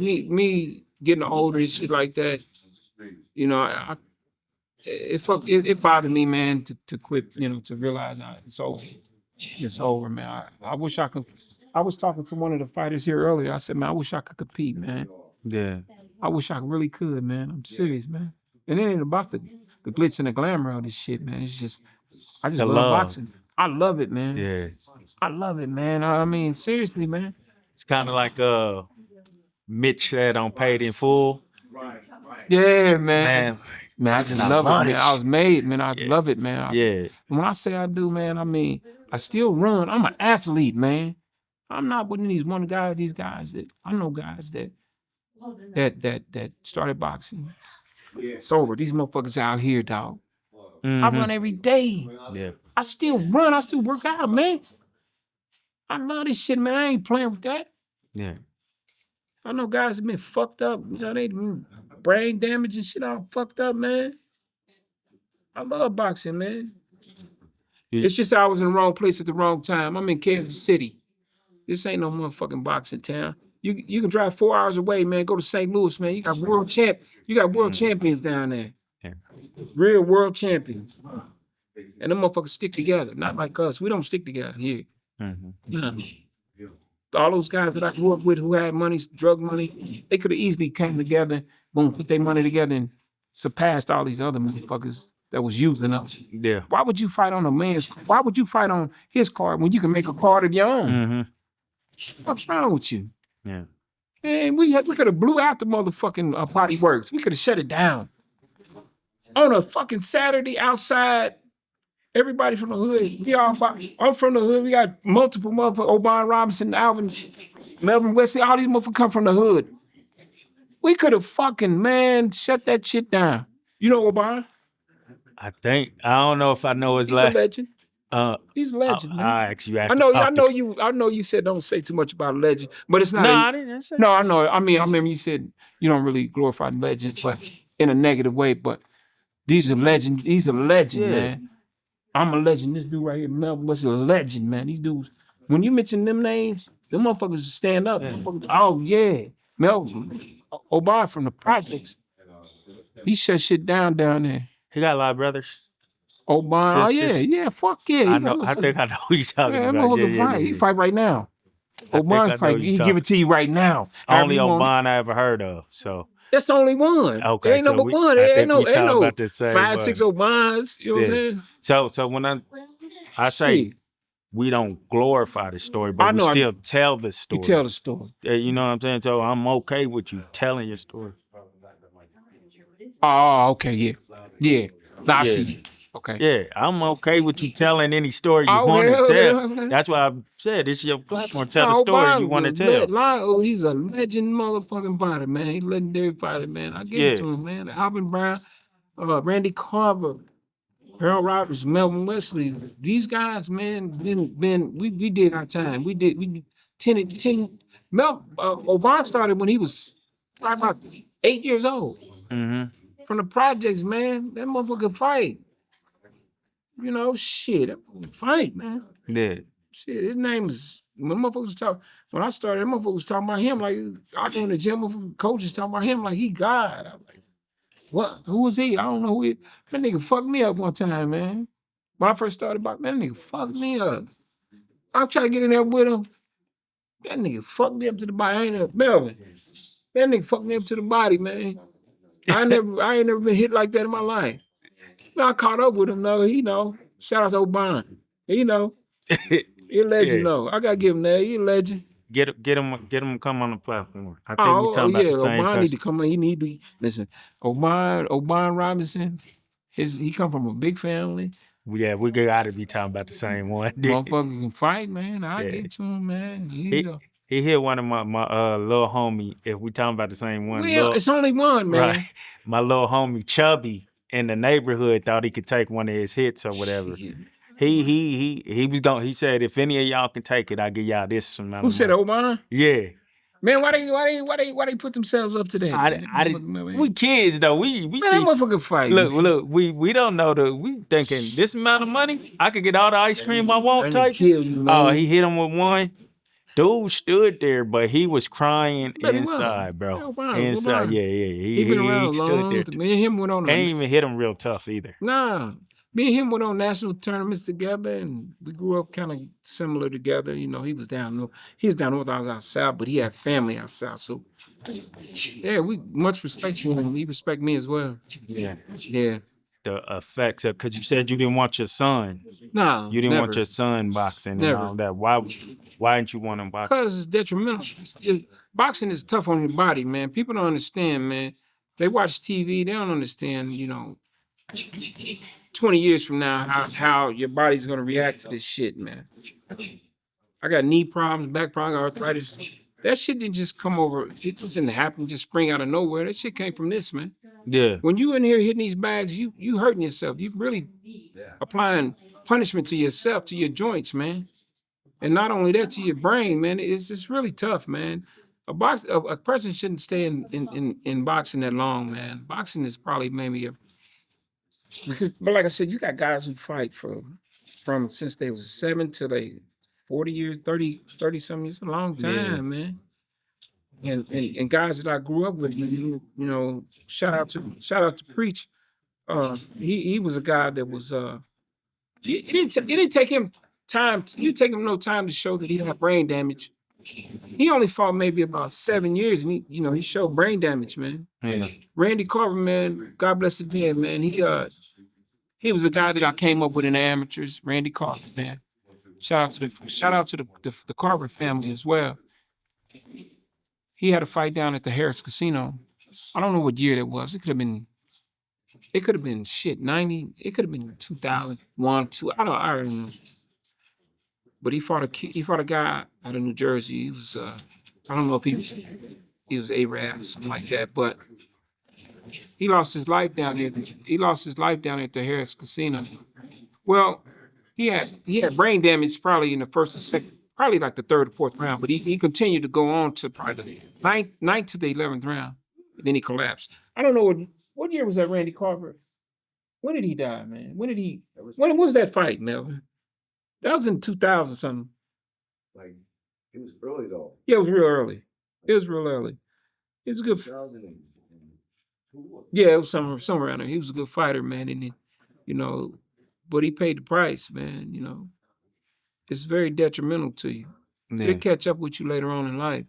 Me getting older and shit like that. It bothered me, man, to quit. To realize it's over. It's over, man. I wish I could. I was talking to one of the fighters here earlier. I said, man, I wish I could compete, man. Yeah. I wish I really could, man. I'm serious, man. And it ain't about the glitz and the glamour of this shit, man. It's just, I just love boxing. I love it, man. Yeah. I love it, man. I mean, seriously, man. It's kind of like Mitch said on Paid in Full. Yeah, man. Man, I just love it, man. I was made, man. I love it, man. Yeah. When I say I do, man, I mean, I still run. I'm an athlete, man. I'm not one of these guys that I know guys that started boxing. sober. These motherfuckers out here, dog. I Mm-hmm. run every day. Yeah. I still run. I still work out, man. I love this shit, man. I ain't playing with that. Yeah. I know guys have been fucked up. You know, they been brain damage and shit all fucked up, man. I love boxing, man. It's just I was in the wrong place at the wrong time. I'm in Kansas City. This ain't no motherfucking boxing town. You can drive 4 hours away, man. Go to St. Louis, man. You got world champions down there. Yeah. Real world champions. And them motherfuckers stick together. Not like us. We don't stick together here. Mm-hmm. All those guys that I grew up with who had money, drug money, they could have easily came together, boom, put their money together and surpassed all these other motherfuckers that was using us. Yeah. Why would you fight on why would you fight on his card when you can make a card of your own? Mm-hmm. What's wrong with you? Yeah. Man, we could have blew out the motherfucking Potty Works. We could have shut it down. On a fucking Saturday outside, everybody from the hood, I'm from the hood. We got multiple motherfuckers, O'Brien Robinson, Alvin, Melvin Wesley, all these motherfuckers come from the hood. We could have fucking, man, shut that shit down. You know O'Brien? I don't know if I know his He's last. a legend. He's a legend, man. I actually I know you said don't say too much about legend, but it's not. No, I didn't say. No, I know. I remember you said you don't really glorify legends, but in a negative way. But these are legends. He's a legend, man. I'm a legend. This dude right here, Melvin, was a legend, man. These dudes, when you mention them names, them motherfuckers stand up. Oh yeah, Melvin, O'Brien from the projects. He shut shit down there. He got a lot of brothers. O'Brien, oh yeah, fuck yeah. I know. I think I know who you're talking about. Yeah. He fight right now. O'Brien fight. He give it to you right now. Only O'Brien I ever heard of. So that's the only one. Okay, there ain't number one. There ain't no 5, 6 O'Briens. You know what I'm saying? So when I say we don't glorify the story, but we still tell the story. You tell the story. You know what I'm saying? So I'm okay with you telling your story. Oh, okay, yeah. Now I see. Okay. Yeah, I'm okay with you telling any story you want to tell. That's why I said it's your platform. Tell the story you want to tell. He's a legend motherfucking fighter, man. He's a legendary fighter, man. I give it to him, man. Alvin Brown, Randy Carver, Harold Roberts, Melvin Wesley. These guys, man, we did our time. We 10. O'Brien started when he was about 8 years old. Mm-hmm. From the projects, man. That motherfucker fight. You know, shit, that motherfucker fight, man. Yeah. Shit, his name is, when I started, that motherfucker was talking about him like, I go in the gym, coaches talking about him like he God. I'm like, what? Who was he? I don't know who he, that nigga fucked me up one time, man. When I first started that nigga fucked me up. I'm trying to get in there with him. That nigga fucked me up to the body. I ain't never, Melvin. That nigga fucked me up to the body, man. I ain't never been hit like that in my life. I caught up with him, though. He know. Shout out to O'Brien. He know. He a legend, though. I gotta give him that. He a legend. Get him to come on the platform. I think we're talking about the same O'Brien person. need to come on. He need to listen. O'Brien Robinson. He come from a big family. Yeah, we gotta be talking about the same one. Motherfucker can fight, man. I get to him, man. He hit one of my little homie. If we talking about the same one, well, it's only one, man. Right, my little homie Chubby in the neighborhood thought he could take one of his hits or whatever. Shit. He said if any of y'all can take it, I'll give y'all this amount. Who said O'Brien? Yeah. Man, why they put themselves up to that? We kids though. We man, see that motherfucker fight. Look. We don't know we thinking this amount of money I could get all the ice cream I want. Type. Kill you, man. Oh, he hit him with one. Dude stood there, but he was crying inside, bro. Inside, yeah. He been around stood long. there. Me and him went on. They didn't even hit him real tough either. Nah, me and him went on national tournaments together, and we grew up kind of similar together. You know, he was down north. I was out south, but he had family out south. So, yeah, we much respect to him. He respect me as well. Yeah. The effects of, because you said you didn't want your son. Nah, you didn't want your son boxing and all that. Why didn't you want him boxing? Because it's detrimental. Boxing is tough on your body, man. People don't understand, man. They watch TV, they don't understand, 20 years from now, how your body's gonna react to this shit, man. I got knee problems, back problems, arthritis. That shit didn't just come over. It just didn't happen, just spring out of nowhere. That shit came from this, man. Yeah. When you in here hitting these bags, you hurting yourself. You really applying punishment to yourself, to your joints, man. And not only that, to your brain, man. It's really tough, man. A person shouldn't stay in boxing that long, man. Boxing is probably maybe but like I said, you got guys who fight from since they was 7 to they 40 years, 30 something. It's a long time, man. And guys that I grew up with, you know, shout out to Preach. He was a guy that was it didn't take him time. It didn't take him no time to show that he had brain damage. He only fought maybe about 7 years, and he showed brain damage, man. Yeah. Randy Carver, man, God bless his dead, man. He was a guy that I came up with in the amateurs. Randy Carver, man. Shout out to the Carver family as well. He had a fight down at the Harris Casino. I don't know what year that was. It could have been shit, 90. It could have been 2001, 2. I don't know. But he fought a guy out of New Jersey. He was I don't know if he was Arab or something like that, but he lost his life down there. He lost his life down at the Harris Casino. Well, he had brain damage probably in the first and second, probably like the third or fourth round, but he continued to go on to probably the ninth to the 11th round. And then he collapsed. I don't know what year was that, Randy Carver? When did he die, man? When was that fight, Melvin? That was in 2000 something. Like, it was early though. Yeah, it was real early. It was real early. It was good. Yeah, it was somewhere around there. He was a good fighter, man, and but he paid the price, man. It's very detrimental to you. Yeah. It'll catch up with you later on in life.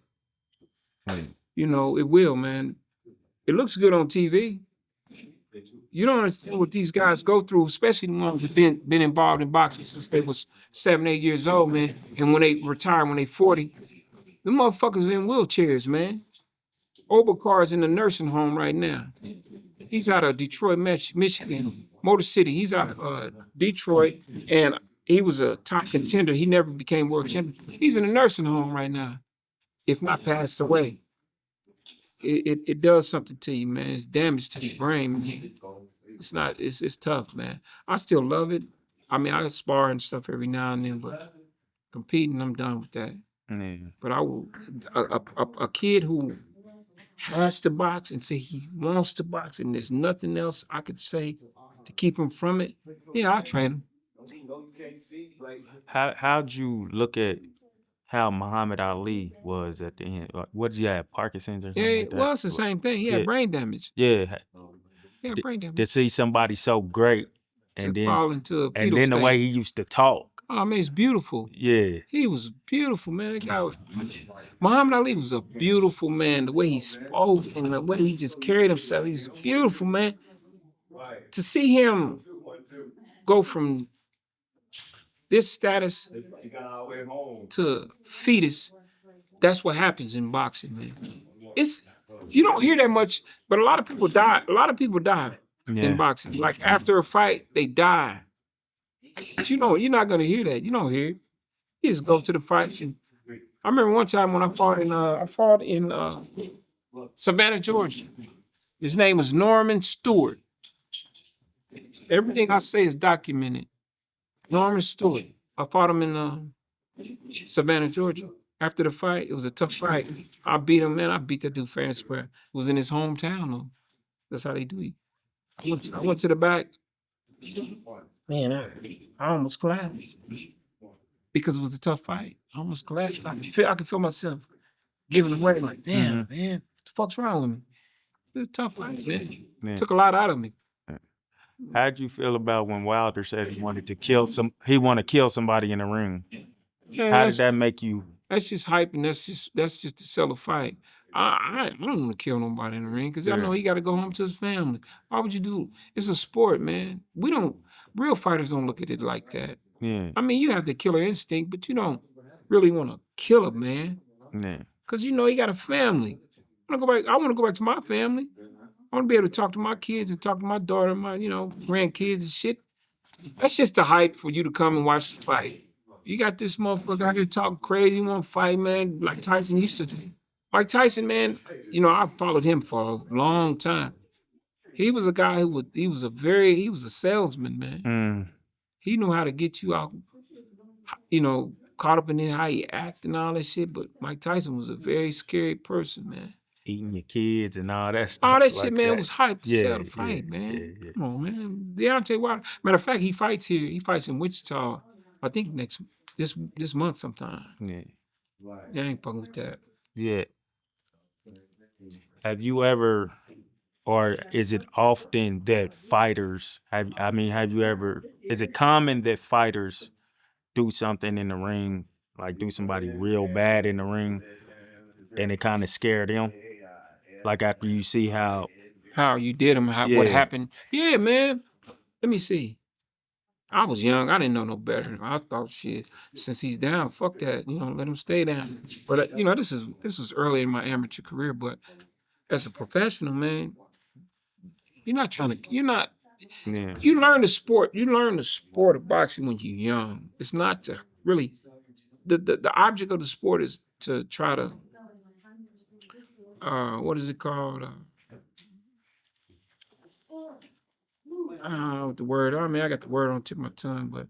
Yeah. It will, man. It looks good on TV. You don't understand what these guys go through, especially the ones that been involved in boxing since they was 7, 8 years old, man. And when they retire, when they 40, the motherfuckers in wheelchairs, man. Obercar's in the nursing home right now. He's out of Detroit, Michigan, Motor City. He's out of Detroit, and he was a top contender. He never became world champion. He's in a nursing home right now, if not passed away. It does something to you, man. It's damage to your brain, man. It's tough, man. I still love it. I mean, I spar and stuff every now and then, but competing, I'm done with that. Yeah. But I will, a kid who has to box and say he wants to box and there's nothing else I could say to keep him from it, yeah, I'll train him. How'd you look at how Muhammad Ali was at the end? What did you have, Parkinson's or something Yeah, like that? well, it's the same thing. He had brain damage. Yeah. He had brain damage. To see somebody so great To fall into a fetal and then the state. way he used to talk. Oh, man, it's beautiful. Yeah. He was beautiful, man. That guy Muhammad Ali was a beautiful man. The way he spoke and the way he just carried himself, he's beautiful, man. To see him go from this status to fetus, that's what happens in boxing, man. You don't hear that much, but a lot of people die. In boxing. Like after a fight, they die. But you're not gonna hear that. You don't hear it. You just go to the fights. And I remember one time when I fought in Savannah, Georgia. His name was Norman Stewart. Everything I say is documented. Norman Stewart. I fought him in Savannah, Georgia. After the fight, it was a tough fight. I beat him, man. I beat that dude fair and square. It was in his hometown, though. That's how they do it. I went to the back. Man, I almost collapsed. Because it was a tough fight. I almost collapsed. I could feel myself giving away. Like, damn, man, what the fuck's wrong with me? It was a tough fight, man. Yeah. Took a lot out of me. How'd you feel about when Wilder said he wanted to kill somebody in the ring? Man, How did that make you? That's just hype, and that's just to sell a fight. I don't want to kill nobody in the ring because I know he got to go home to his family. Why would you do? It's a sport, man. Real fighters don't look at it like that. Yeah. I mean, you have the killer instinct, but you don't really want to kill a man. Yeah. Because he got a family. I want to go back to my family. I want to be able to talk to my kids and talk to my daughter, my grandkids and shit. That's just the hype for you to come and watch the fight. You got this motherfucker out here talking crazy, want to fight, man. Like Tyson used to. Mike Tyson, man, you know, I followed him for a long time. He was a guy who he was a salesman, man. He knew how to get you out, you know, caught up in how he act and all that shit. But Mike Tyson was a very scary person, man. Eating your kids and all that stuff. All that like shit, man, that. was hyped to sell the Yeah, fight, man. yeah. Come on, man. Deontay Wilder. Matter of fact, he fights here. He fights in Wichita. I think this month sometime. Yeah. Yeah, I ain't fucking with that. Yeah. Have you ever, or is it often that fighters have you ever, is it common that fighters do something in the ring, like do somebody real bad in the ring, and it kind of scare them? Like after you see how you did him, what Yeah. happened. Yeah, man. Let me see. I was young. I didn't know no better. I thought, shit, since he's down, fuck that. You know, let him stay down. But, you know, this was early in my amateur career. But as a professional, man, you learn the sport. You learn the sport of boxing when you're young. It's not to really, the object of the sport is to try to, what is it called? I don't know what the word. I mean, I got the word on the tip of my tongue, but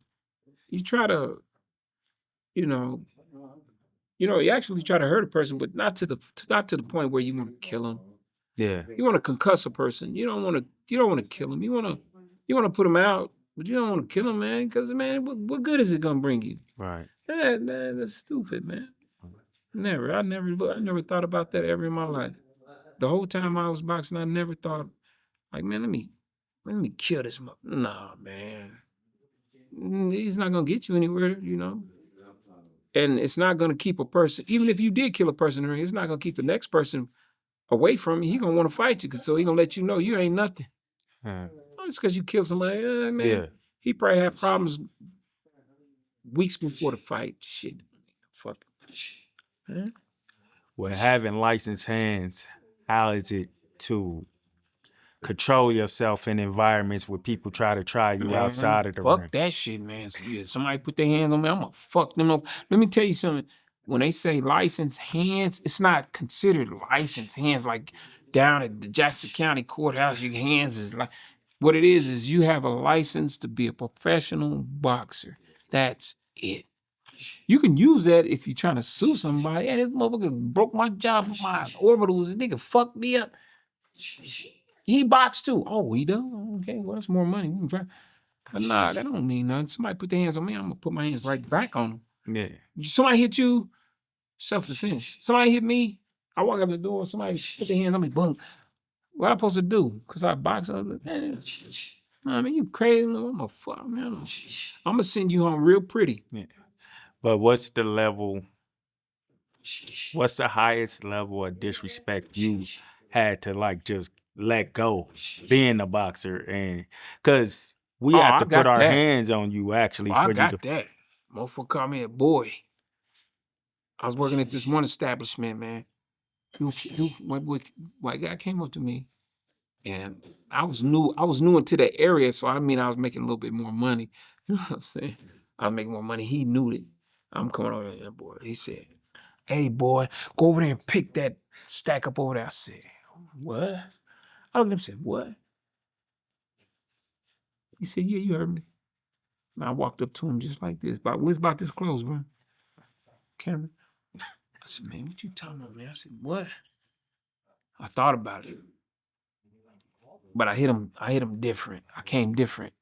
you try to, you know, you actually try to hurt a person, but not to the point where you want to kill him. Yeah. You want to concuss a person. You don't want to kill him. You want to put him out, but you don't want to kill him, man. Because man, what good is it gonna bring you? Right. Man, that's stupid, man. I never thought about that ever in my life. The whole time I was boxing, I never thought, like, man, let me kill this mother. Nah, man. He's not gonna get you anywhere, you know. And it's not gonna keep a person, even if you did kill a person in the ring, it's not gonna keep the next person away from you. He gonna want to fight you, so he gonna let you know you ain't nothing. It's because you killed somebody, man. Yeah. He probably had problems weeks before the fight. Shit, fuck. Huh? Well, having licensed hands, how is it to control yourself in environments where people try to try you outside of the fuck ring? that shit, man. So, yeah, somebody put their hands on me, I'm gonna fuck them up. Let me tell you something. When they say licensed hands, it's not considered licensed hands. Like down at the Jackson County Courthouse, your hands is like, what it is you have a license to be a professional boxer. That's it. You can use that if you're trying to sue somebody. Hey, this motherfucker broke my job, my orbitals. This nigga fucked me up. He boxed too. Oh, he done? Okay, well, that's more money. We can try. But nah, that don't mean nothing. Somebody put their hands on me, I'm gonna put my hands right back on them. Yeah. Somebody hit you, self-defense. Somebody hit me, I walk out the door, somebody put their hands on me, boom. What I supposed to do? Because I box, I was like, man, nah, man, you crazy. I'm a fuck, man. I'm gonna send you home real pretty. Yeah. But what's the highest level of disrespect you had to like just let go being a boxer? And because we have to put our hands on you actually I got that. Motherfucker called me a boy. I was working at this one establishment, man. My boy, white guy came up to me, and I was new into that area, so I mean I was making a little bit more money. You know what I'm saying? I was making more money. He knew it. I'm coming over there, boy. He said, "Hey, boy, go over there and pick that stack up over there." I said, "What?" I looked at him and said, "What?" He said, "Yeah, you heard me." And I walked up to him just like this. We was about this close, bro. Camera. I said, "Man, what you talking about, man?" I said, "What?" I thought about it. But I hit him different. I came different.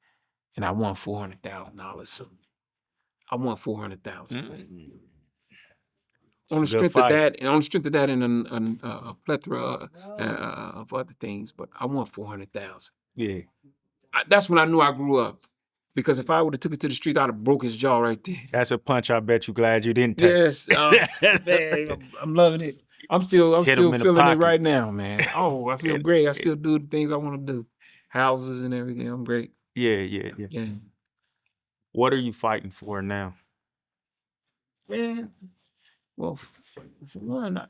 And I won $400,000. So I won $400,000. On the strength of that, and a plethora of other things, but I won $400,000. Yeah. That's when I knew I grew up. Because if I would have took it to the street, I'd have broke his jaw right there. That's a punch I bet you glad you didn't take. Yes, man, I'm loving it. I'm still feeling it right now, man. Oh, I feel great. I still do the things I want to do. Houses and everything. I'm great. Yeah. What are you fighting for now? Man, well, for one,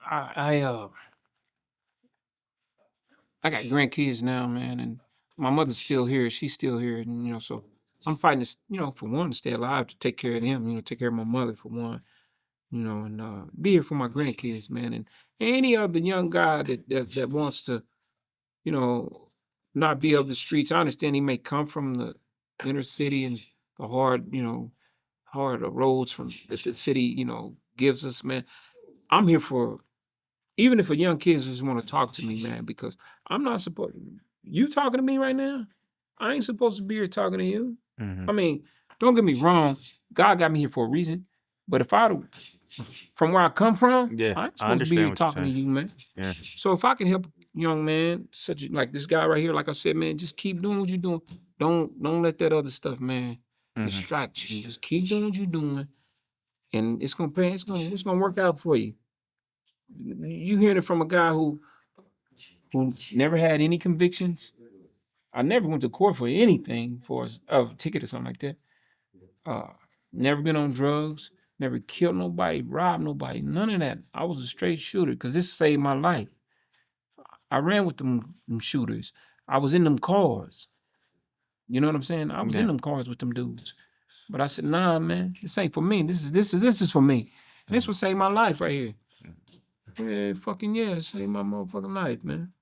I got grandkids now, man, and my mother's still here. She's still here, and so I'm fighting, for one, to stay alive, to take care of them, take care of my mother for one, and be here for my grandkids, man. And any other young guy that wants to, you know, not be of the streets. I understand he may come from the inner city and the hard roads from that the city, gives us, man. I'm here for, even if a young kid just want to talk to me, man, because I'm not supposed, you talking to me right now? I ain't supposed to be here talking to you. Mm-hmm. I mean, don't get me wrong. God got me here for a reason. But from where I come from, Yeah, I ain't I supposed to be understand here what you're talking to saying. you, man. Yeah. So if I can help a young man, like this guy right here, like I said, man, just keep doing what you're doing. Don't let that other stuff, man, distract you. Just keep doing what you're doing, and it's gonna pay. It's gonna work out for you. You hearing it from a guy who never had any convictions. I never went to court for anything for a ticket or something like that. Never been on drugs, never killed nobody, robbed nobody, none of that. I was a straight shooter because this saved my life. I ran with them shooters. I was in them cars. You know what I'm saying? I was in them cars with them dudes. But I said, nah, man, this ain't for me. This is for me. And this would save my life right here. Yeah, fucking yeah, it saved my motherfucking life, man.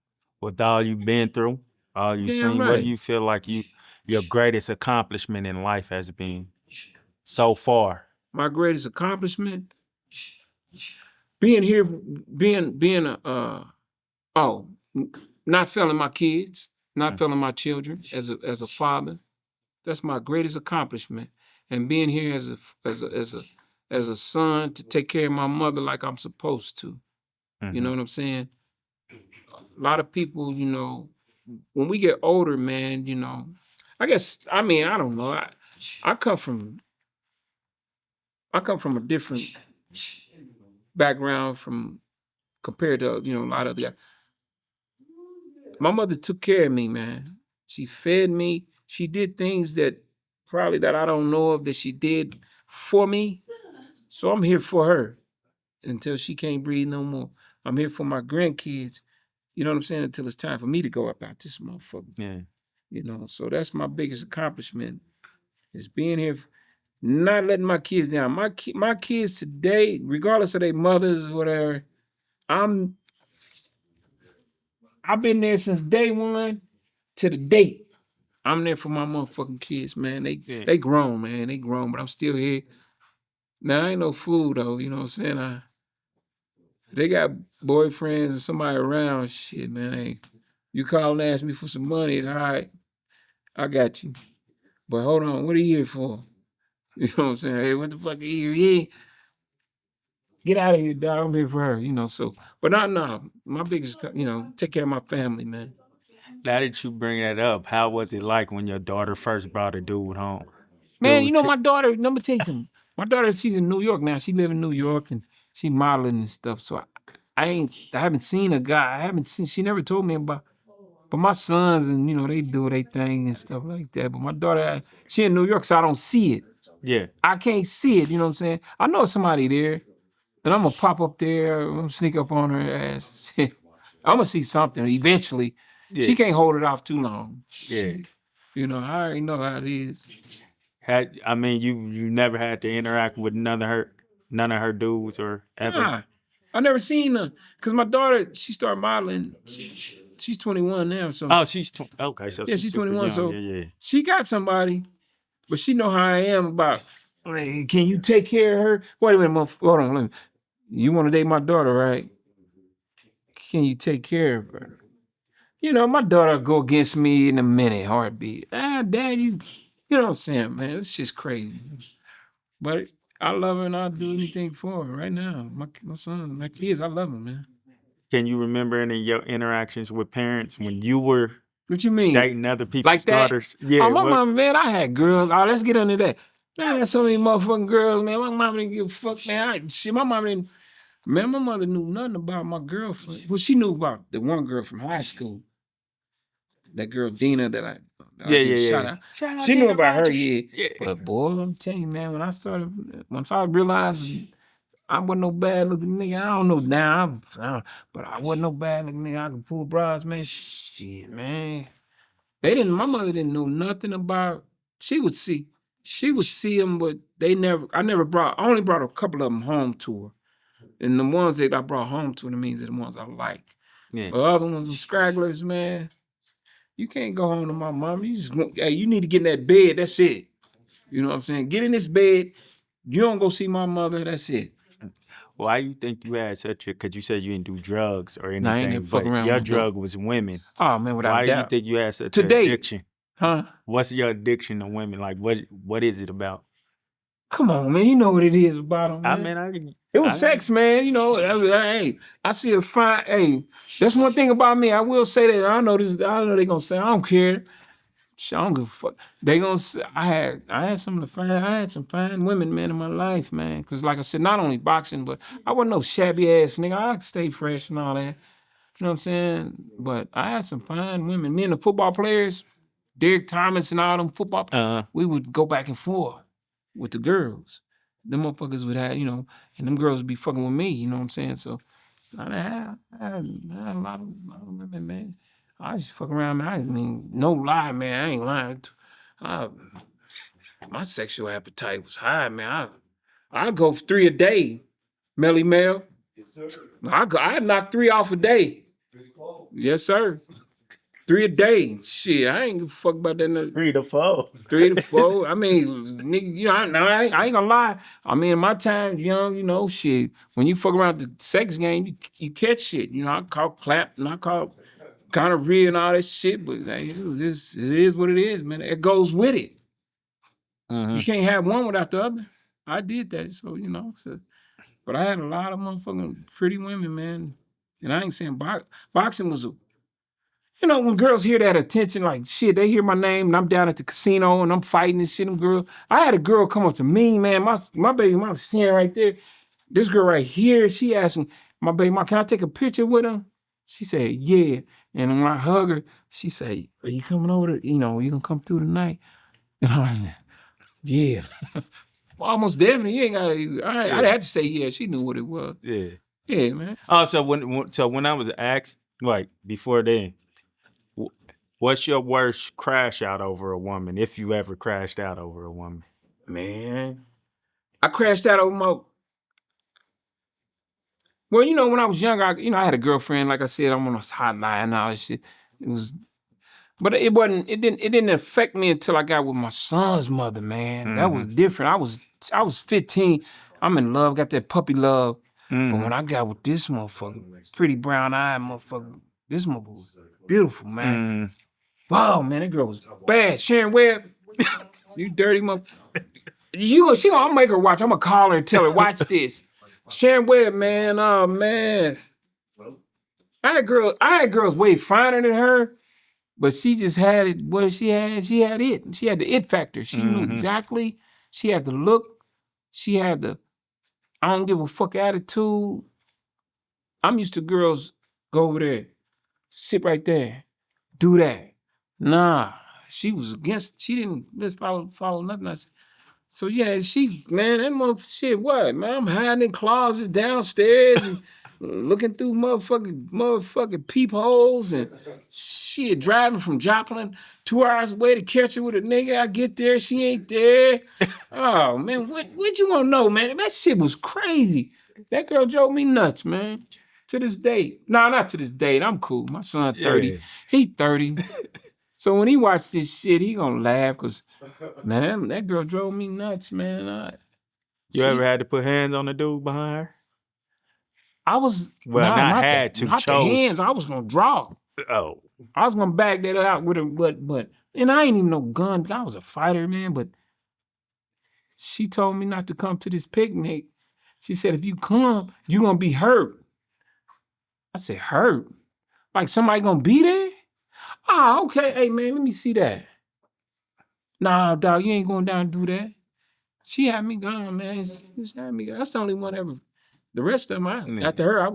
With all you've been through, all you've Damn seen, what right. do you feel like your greatest accomplishment in life has been so far? My greatest accomplishment, being here, not failing my kids, not failing my children as a father. That's my greatest accomplishment. And being here as a son to take care of my mother like I'm supposed to. You know what I'm saying? A lot of people, when we get older, man, I don't know. I come from a different background from compared to, a lot of the. My mother took care of me, man. She fed me. She did things that I don't know of that she did for me. So I'm here for her until she can't breathe no more. I'm here for my grandkids. You know what I'm saying? Until it's time for me to go up out this motherfucker. Yeah. So that's my biggest accomplishment is being here, not letting my kids down. My kids today, regardless of their mothers or whatever, I've been there since day one to the date. I'm there for my motherfucking kids, man. They grown, man. They grown, but I'm still here. Now, I ain't no fool, though. You know what I'm saying? They got boyfriends and somebody around. Shit, man. Hey, you call and ask me for some money. All right, I got you. But hold on, what are you here for? You know what I'm saying? Hey, what the fuck are you here? Get out of here, dog. I'm here for her, so. But no. My biggest, take care of my family, man. Now that you bring that up, how was it like when your daughter first brought a dude home? Man, my daughter, let me tell you something. My daughter, she's in New York now. She live in New York and she modeling and stuff. So I haven't seen a guy. She never told me about, but my sons and, they do their thing and stuff like that. But my daughter, she in New York, so I don't see it. Yeah. I can't see it, you know what I'm saying? I know somebody there, and I'm gonna pop up there, I'm gonna sneak up on her ass. I'm gonna see something eventually. Yeah. She can't hold it off too long. Yeah. I already know how it is. You never had to interact with none of her dudes or ever? Nah, I never seen her. Cause my daughter, she started modeling. She's 21 now, so. Oh, she's okay. So yeah, she's super 21, young. so Yeah. she got somebody, but she know how I am about. Hey, can you take care of her? Wait a minute, hold on. You want to date my daughter, right? Can you take care of her? My daughter go against me in a minute, heartbeat. Dad, you know what I'm saying, man? It's just crazy. But I love her and I'll do anything for her right now. My son, my kids, I love them, man. Can you remember any of your interactions with parents when you were What you mean? dating other people's Like that? daughters? Yeah. Oh, my mom, man, I had girls. Oh, let's get into that. Man, I had so many motherfucking girls, man. My mom didn't give a fuck, man. My mom didn't. Man, my mother knew nothing about my girlfriend. Well, she knew about the one girl from high school. That girl Dina that I get shot at. She knew about her, yeah. But boy, I'm telling you, man, once I realized I wasn't no bad looking nigga, I don't know now, but I wasn't no bad looking nigga. I could pull bras, man. Shit, man. My mother didn't know nothing about She would see them, but I only brought a couple of them home to her. And the ones that I brought home to her means are the ones I like. Yeah. But other ones, the scragglers, man, you can't go home to my mom. You need to get in that bed. That's it. You know what I'm saying? Get in this bed. You don't go see my mother. That's it. Why you think you had such a? Because you said you didn't do drugs or Nah, I ain't anything, even fuck but around your with no drug was women. Oh man, without Why a do you doubt. think you had such an Today, addiction? huh? What's your addiction to women? Like, what is it about? Come on, man. You know what it is about them, I man. mean, It was sex, man. You know, hey, I see a fine. Hey, that's one thing about me. I will say that. I know this. I know they gonna say I don't care. Shit, I don't give a fuck. They gonna say I had some fine women, man, in my life, man. Cause like I said, not only boxing, but I wasn't no shabby ass nigga. I stay fresh and all that. You know what I'm saying? But I had some fine women. Me and the football players, Derek Thomas and all them football, we would go back and forth with the girls. Them motherfuckers would have, and them girls would be fucking with me, you know what I'm saying? So I had a lot of women, man. I just fuck around, man. I mean, no lie, man. I ain't lying. My sexual appetite was high, man. I go for 3 a day, Melly Mel. I knock 3 off a day. Yes, sir. 3 a day. Shit, I ain't give a fuck about that. 3 to 4. 3 to 4. I mean, nigga, I ain't gonna lie. I mean, in my time, young, shit. When you fuck around the sex game, you catch shit. I call clap and I call gonorrhea and all that shit. But hey, it is what it is, man. It goes with it. You can't have one without the other. I did that, so but I had a lot of motherfucking pretty women, man. And I ain't saying boxing was when girls hear that attention, like shit, they hear my name and I'm down at the casino and I'm fighting and shit. Them girls, I had a girl come up to me, man. My baby mom sitting right there. This girl right here, she asking my baby mom, can I take a picture with him? She said, yeah. And when I hug her, she said, are you coming over to, you gonna come through tonight? And I'm like, yeah. Well, almost definitely. You ain't gotta. I had to say yeah. She knew what it was. Yeah. Yeah, man. Oh, so when I was asked, like before then, what's your worst crash out over a woman, if you ever crashed out over a woman? Man, I crashed out over my. Well, when I was younger, I had a girlfriend. Like I said, I'm on a hotline and all that shit. But it wasn't. It didn't affect me until I got with my son's mother. Man, that was different. I was 15. I'm in love. Got that puppy love. But when I got with this motherfucker, pretty brown-eyed motherfucker, this motherfucker was beautiful, man. Wow, man, that girl was bad. Sharon Webb, you dirty motherfucker. She gonna make her watch. I'm gonna call her and tell her, watch this. Sharon Webb, man, oh man. I had girls way finer than her, but she just had it. What she had it. She had the it factor. She knew exactly. She had the look. She had the I don't give a fuck attitude. I'm used to girls go over there, sit right there, do that. Nah, she was against. She didn't let's follow nothing. I said. So yeah, man, that motherfucker shit. What man? I'm hiding in closets downstairs and looking through motherfucking peepholes and shit. Driving from Joplin 2 hours away to catch her with a nigga. I get there, she ain't there. Oh man, what you want to know, man? That shit was crazy. That girl drove me nuts, man. To this day. Nah, not to this date. I'm cool. My son 30. Yeah. He 30. So when he watched this shit, he gonna laugh because, man, that girl drove me nuts, man. You ever had to put hands on the dude behind her? I was Well, not had to, not chose the hands. I was gonna draw. Oh, I was gonna back that out with her, but and I ain't even no gun. I was a fighter, man. But she told me not to come to this picnic. She said, if you come, you gonna be hurt. I said, hurt? Like somebody gonna be there? Ah, okay. Hey, man, let me see that. Nah, dog, you ain't going down and do that. She had me gone, man. She had me gone. That's the only one ever. The rest of them, after her, I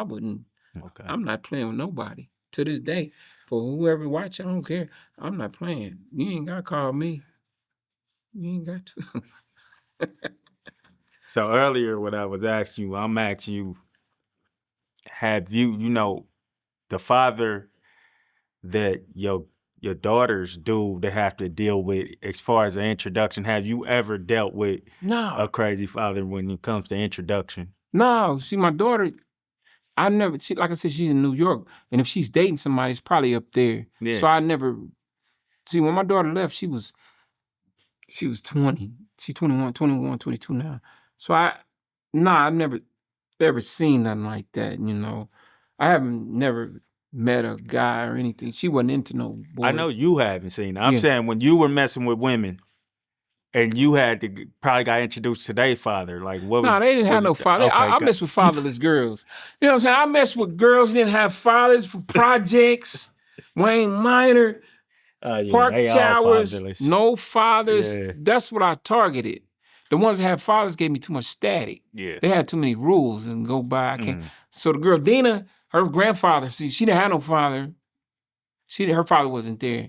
wouldn't. okay. I'm not playing with nobody to this day. For whoever watch, I don't care. I'm not playing. You ain't got to call me. You ain't got to. So earlier when I was asking you, I'm asking you, have you, the father that your your daughters do to have to deal with as far as an introduction. Have you ever dealt with No, a crazy father when it comes to introduction? no. See, my daughter, like I said, she's in New York. And if she's dating somebody, it's probably up there. Yeah. So I never, see, when my daughter left, she was 20. She's 21, 22 now. So I've never ever seen nothing like that, you know. I haven't never met a guy or anything. She wasn't into no boys. I know you haven't seen it. I'm Yeah. saying when you were messing with women and you had to probably got introduced to their father, like what was? No, they didn't have no father. Okay, I messed with fatherless girls. You know what I'm saying? I messed with girls who didn't have fathers for projects, Wayne Minor, Park they all Towers, fatherless. no fathers. Yeah. That's what I targeted. The ones that had fathers gave me too much static. Yeah. They had too many rules and go by. I can't. So the girl Dina, her grandfather, see, she didn't have no father. Her father wasn't there.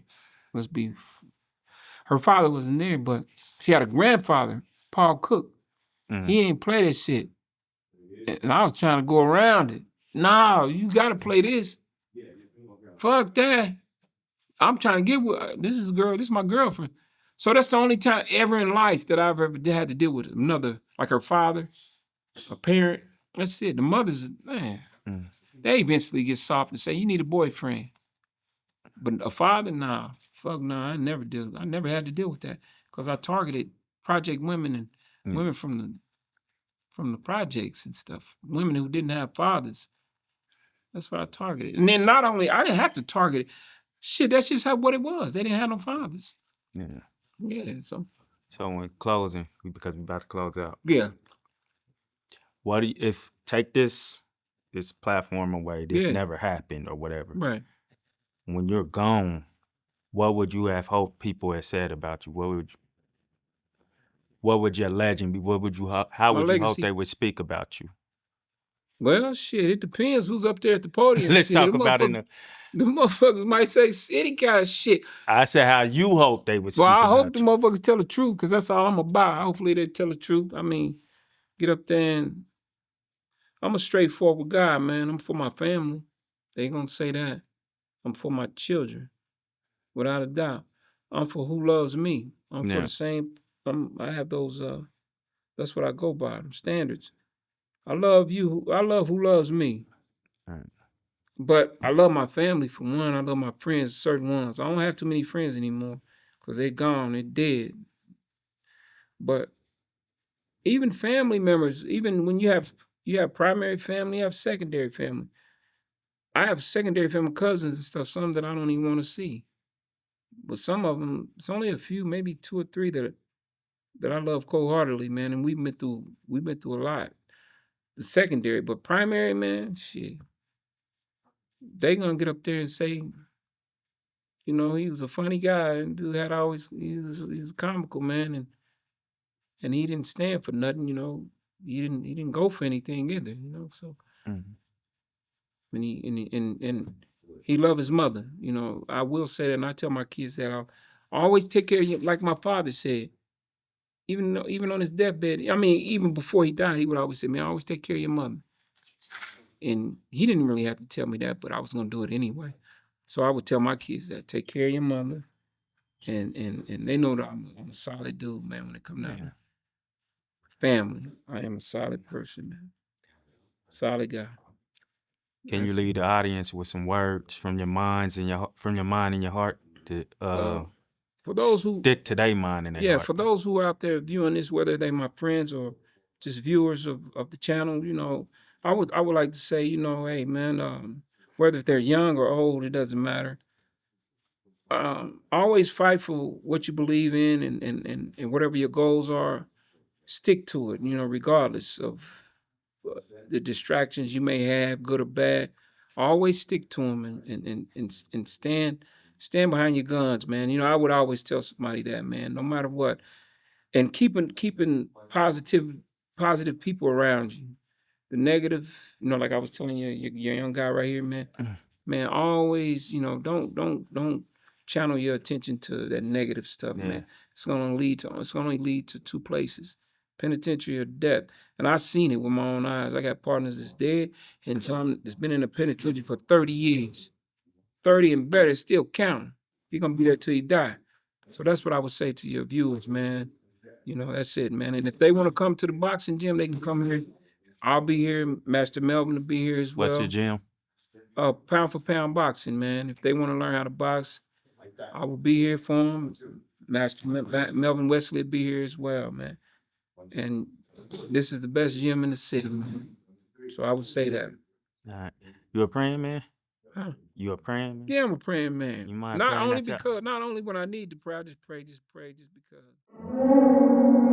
Her father wasn't there, but she had a grandfather, Paul Cook. He ain't play that shit. And I was trying to go around it. No, you gotta play this. Fuck that. I'm trying to get with this is my girlfriend. So that's the only time ever in life that I've ever had to deal with another, like her father, a parent. That's it. The mothers, man, they eventually get soft and say, you need a boyfriend. But a father, nah, fuck no, I never had to deal with that. Because I targeted project women and women from the projects and stuff. Women who didn't have fathers. That's what I targeted. And then not only, I didn't have to target it. Shit, that's just what it was. They didn't have no fathers. Yeah. Yeah, so. So when closing, because we're about to close out. Yeah. What do you, if take this platform away, this Yeah. never happened or whatever. Right. When you're gone, what would you have hoped people had said about you? What would your legend be? How would you hope they would speak about you? Well, shit, it depends who's up there at the podium. Let's talk about it. The motherfuckers might say any kind of shit. I said how you hope they would speak Well, I about hope the motherfuckers tell the truth, because that's all I'm about. Hopefully they tell the truth. I mean, get up there and I'm a straightforward guy, man. I'm for my family. They gonna say that. I'm for my children, without a doubt. I'm for who loves me. I'm for the same. I have those. That's what I go by. Them standards. I love you. I love who loves me. Right. But I love my family for one. I love my friends, certain ones. I don't have too many friends anymore because they're gone. They're dead. But even family members, even when you have primary family, you have secondary family. I have secondary family cousins and stuff, some that I don't even want to see. But some of them, it's only a few, maybe 2 or 3 that I love cold-heartedly, man. And we've been through a lot. The secondary, but primary, man, shit. They gonna get up there and say, you know, he was a funny guy, and dude he was comical, man, and he didn't stand for nothing, you know. He didn't go for anything either, you know. So when he loved his mother, you know. I will say that, and I tell my kids that I'll always take care of him, like my father said. Even on his deathbed, I mean, even before he died, he would always say, man, always take care of your mother. And he didn't really have to tell me that, but I was gonna do it anyway. So I would tell my kids that, take care of your mother, and they know that I'm a solid dude, man. When it comes down to family, I am a solid person, man. Solid guy. Can you leave the audience with some words from your mind and your heart to for those who stick to their mind and their heart? for those who are out there viewing this, whether they my friends or just viewers of the channel, you know, I would like to say, you know, hey man, whether they're young or old, it doesn't matter. Always fight for what you believe in, and whatever your goals are, stick to it, you know, regardless of the distractions you may have, good or bad. Always stick to them and stand behind your guns, man. You know, I would always tell somebody that, man, no matter what. And keeping positive people around you. The negative, you know, like I was telling you, your young guy right here, man. Man, always, you know, don't channel your attention to that negative stuff, man. It's gonna only lead to 2 places: penitentiary or death. And I've seen it with my own eyes. I got partners that's dead, and some that's been in the penitentiary for 30 years. 30 and better, still counting. He gonna be there till he die. So that's what I would say to your viewers, man. You know, that's it, man. And if they want to come to the boxing gym, they can come here. I'll be here. Master Melvin will be here as well. What's your gym? Pound for pound boxing, man. If they want to learn how to box, I will be here for them. Master Melvin Wesley will be here as well, man. And this is the best gym in the city, man. So I would say that. All right. You a praying man? Huh? You a praying man? Yeah, I'm a praying man. You mind Not praying only that to- because, not only when I need to pray, I just pray because.